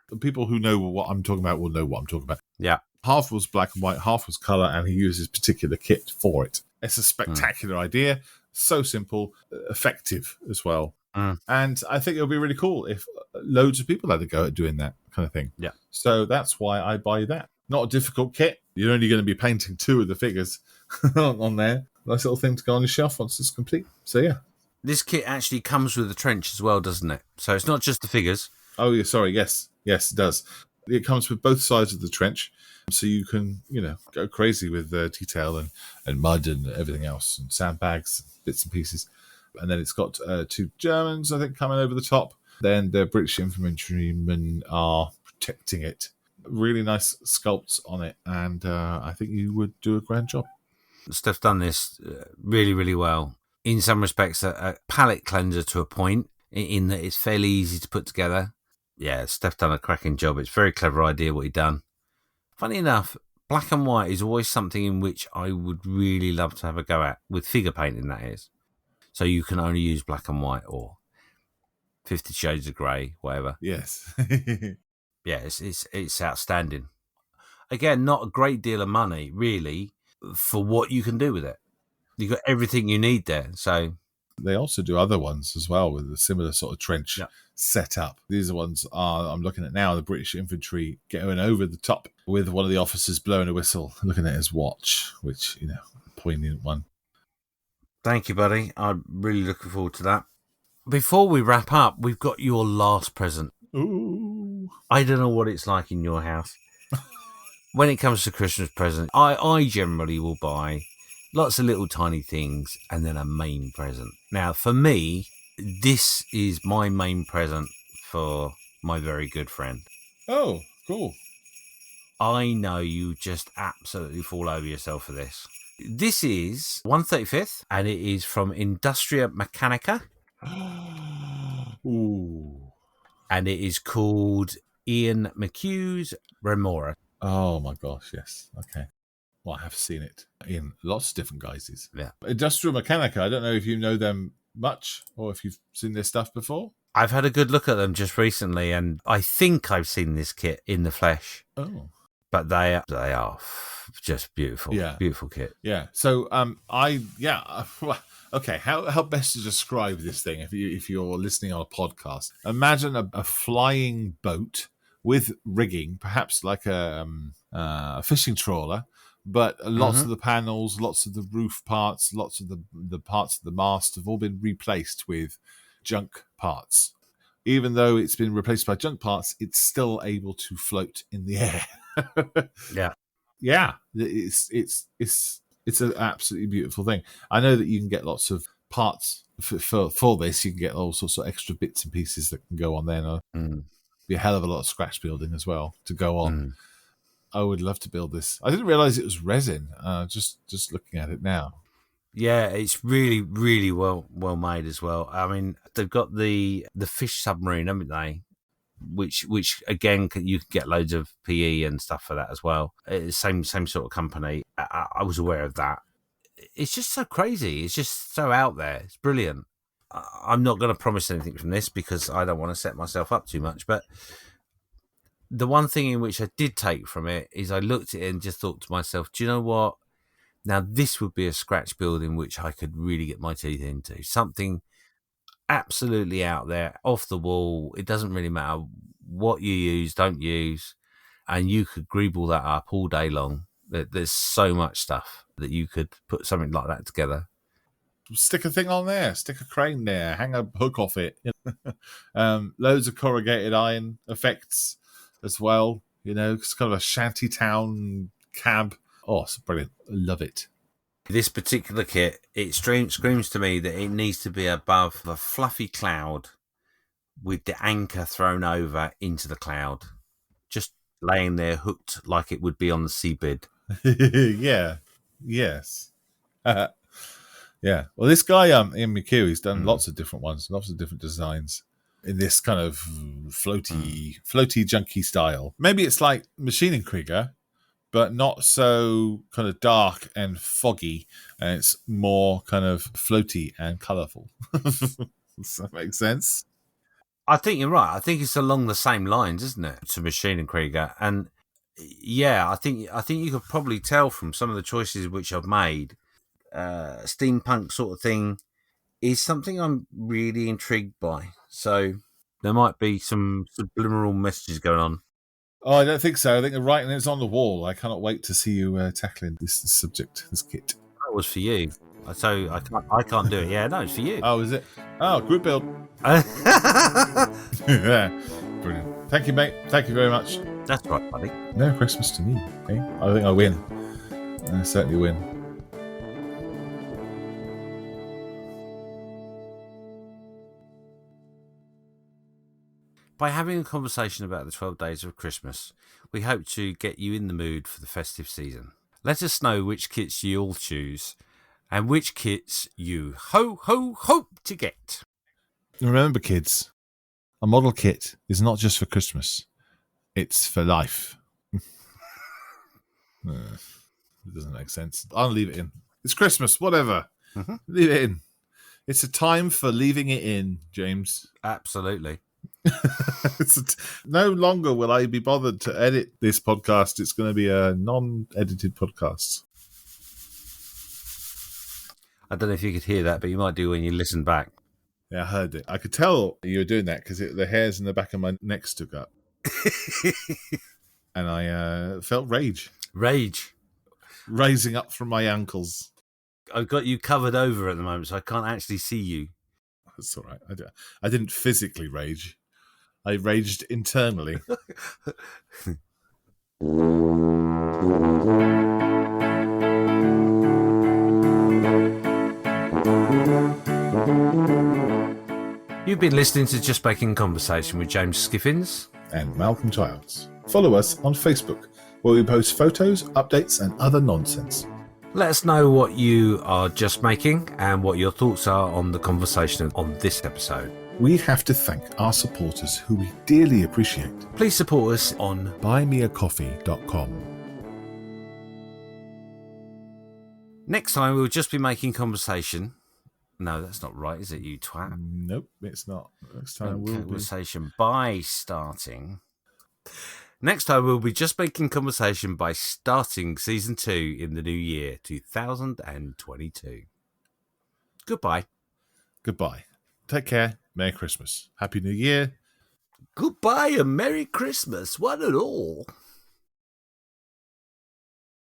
The people who know what I'm talking about will know what I'm talking about. Yeah. Half was black and white, half was colour, and he used his particular kit for it. It's a spectacular idea. So simple, effective as well. And I think it would be really cool if loads of people had to go at doing that kind of thing. Yeah. So that's why I buy that. Not a difficult kit. You're only going to be painting 2 of the figures on there. Nice little thing to go on your shelf once it's complete. So yeah. This kit actually comes with a trench as well, doesn't it? So it's not just the figures. Oh, yeah, sorry. Yes, it does. It comes with both sides of the trench. So you can, go crazy with detail and mud and everything else and sandbags, bits and pieces. And then it's got 2 Germans, I think, coming over the top. Then the British infantrymen are protecting it. Really nice sculpts on it. And I think you would do a grand job. Steph's done this really, really well. In some respects, a palette cleanser to a point, in that it's fairly easy to put together. Yeah, Steph's done a cracking job. It's a very clever idea what he's done. Funny enough, black and white is always something in which I would really love to have a go at, with figure painting, that is. So you can only use black and white or 50 Shades of Grey, whatever. Yes. Yeah, it's outstanding. Again, not a great deal of money, really, for what you can do with it. You've got everything you need there. So they also do other ones as well with a similar sort of trench setup. These are ones I'm looking at now, the British infantry going over the top with one of the officers blowing a whistle, looking at his watch, which, a poignant one. Thank you, buddy. I'm really looking forward to that. Before we wrap up, we've got your last present. Ooh. I don't know what it's like in your house. When it comes to Christmas presents, I generally will buy lots of little tiny things and then a main present. Now, for me, this is my main present for my very good friend. Oh, cool. I know you just absolutely fall over yourself for this. This is 1/35th, and it is from Industria Mechanica. Ooh. And it is called Ian McHugh's Remora. Oh my gosh, yes. Okay. Well, I have seen it in lots of different guises. Yeah. Industrial Mechanica, I don't know if you know them much or if you've seen their stuff before. I've had a good look at them just recently, and I think I've seen this kit in the flesh. Oh. But they are just beautiful. Yeah. Beautiful kit. Yeah. So okay, how best to describe this thing if you're listening on a podcast? Imagine a flying boat with rigging, perhaps like a fishing trawler, but lots of the panels, lots of the roof parts, lots of the parts of the mast have all been replaced with junk parts. Even though it's been replaced by junk parts, it's still able to float in the air. Yeah, it's an absolutely beautiful thing. I know that you can get lots of parts for this. You can get all sorts of extra bits and pieces that can go on there. And be a hell of a lot of scratch building as well to go on. I would love to build this. I didn't realize it was resin. Just looking at it now. Yeah, it's really, really well made as well. I mean, they've got the fish submarine, haven't they? Which again, you can get loads of PE and stuff for that as well. It's same sort of company. I was aware of that. It's just so crazy. It's just so out there. It's brilliant. I'm not going to promise anything from this because I don't want to set myself up too much. But the one thing in which I did take from it is I looked at it and just thought to myself, do you know what? Now this would be a scratch build in which I could really get my teeth into. Something absolutely out there, off the wall. It doesn't really matter what you use, don't use, and you could greeble that up all day long. There's so much stuff that you could put something like that together. Stick a thing on there, stick a crane there, hang a hook off it. Loads of corrugated iron effects as well. You know, it's kind of a shanty town cab. Oh, it's brilliant. I love it. This particular kit, it screams to me that it needs to be above a fluffy cloud with the anchor thrown over into the cloud, just laying there hooked like it would be on the seabed. Yeah. Yes. Yeah. Well, this guy, Ian McHugh, he's done lots of different ones, lots of different designs in this kind of floaty, junky style. Maybe it's like Maschinen Krieger, but not so kind of dark and foggy, and it's more kind of floaty and colourful. Does that make sense? I think you're right. I think it's along the same lines, isn't it, to Maschinen Krieger? And yeah, I think you could probably tell from some of the choices which I've made. Steampunk sort of thing is something I'm really intrigued by. So there might be some subliminal messages going on. Oh, I don't think so. I think the writing is on the wall. I cannot wait to see you tackling this subject, this kit. That was for you. So I can't do it. Yeah, no, it's for you. Oh, is it? Oh, group build. Yeah, brilliant. Thank you, mate. Thank you very much. That's right, buddy. Merry Christmas to me. Okay? I think I win. I certainly win. By having a conversation about the 12 days of Christmas, we hope to get you in the mood for the festive season. Let us know which kits you all choose and which kits you hope to get. Remember, kids, a model kit is not just for Christmas. It's for life. It doesn't make sense. I'll leave it in. It's Christmas, whatever. Mm-hmm. Leave it in. It's a time for leaving it in, James. Absolutely. No longer will I be bothered to edit this podcast. It's going to be a non-edited podcast. I don't know if you could hear that, but you might do when you listen back. Yeah, I heard it. I could tell you were doing that because the hairs in the back of my neck stuck up. And I felt rage. Rage. Rising up from my ankles. I've got you covered over at the moment, so I can't actually see you. That's all right. I didn't physically rage. I raged internally. You've been listening to Just Making Conversation with James Skiffins and Malcolm Childs. Follow us on Facebook, where we post photos, updates, and other nonsense. Let us know what you are just making and what your thoughts are on the conversation on this episode. We have to thank our supporters who we dearly appreciate. Please support us on buymeacoffee.com. Next time, we'll just be making conversation. No, that's not right, is it, you twat? Nope, it's not. Next time we'll be. Conversation by starting. Next time, we'll be just making conversation by starting season 2 in the new year, 2022. Goodbye. Goodbye. Take care. Merry Christmas. Happy New Year. Goodbye and Merry Christmas, one and all.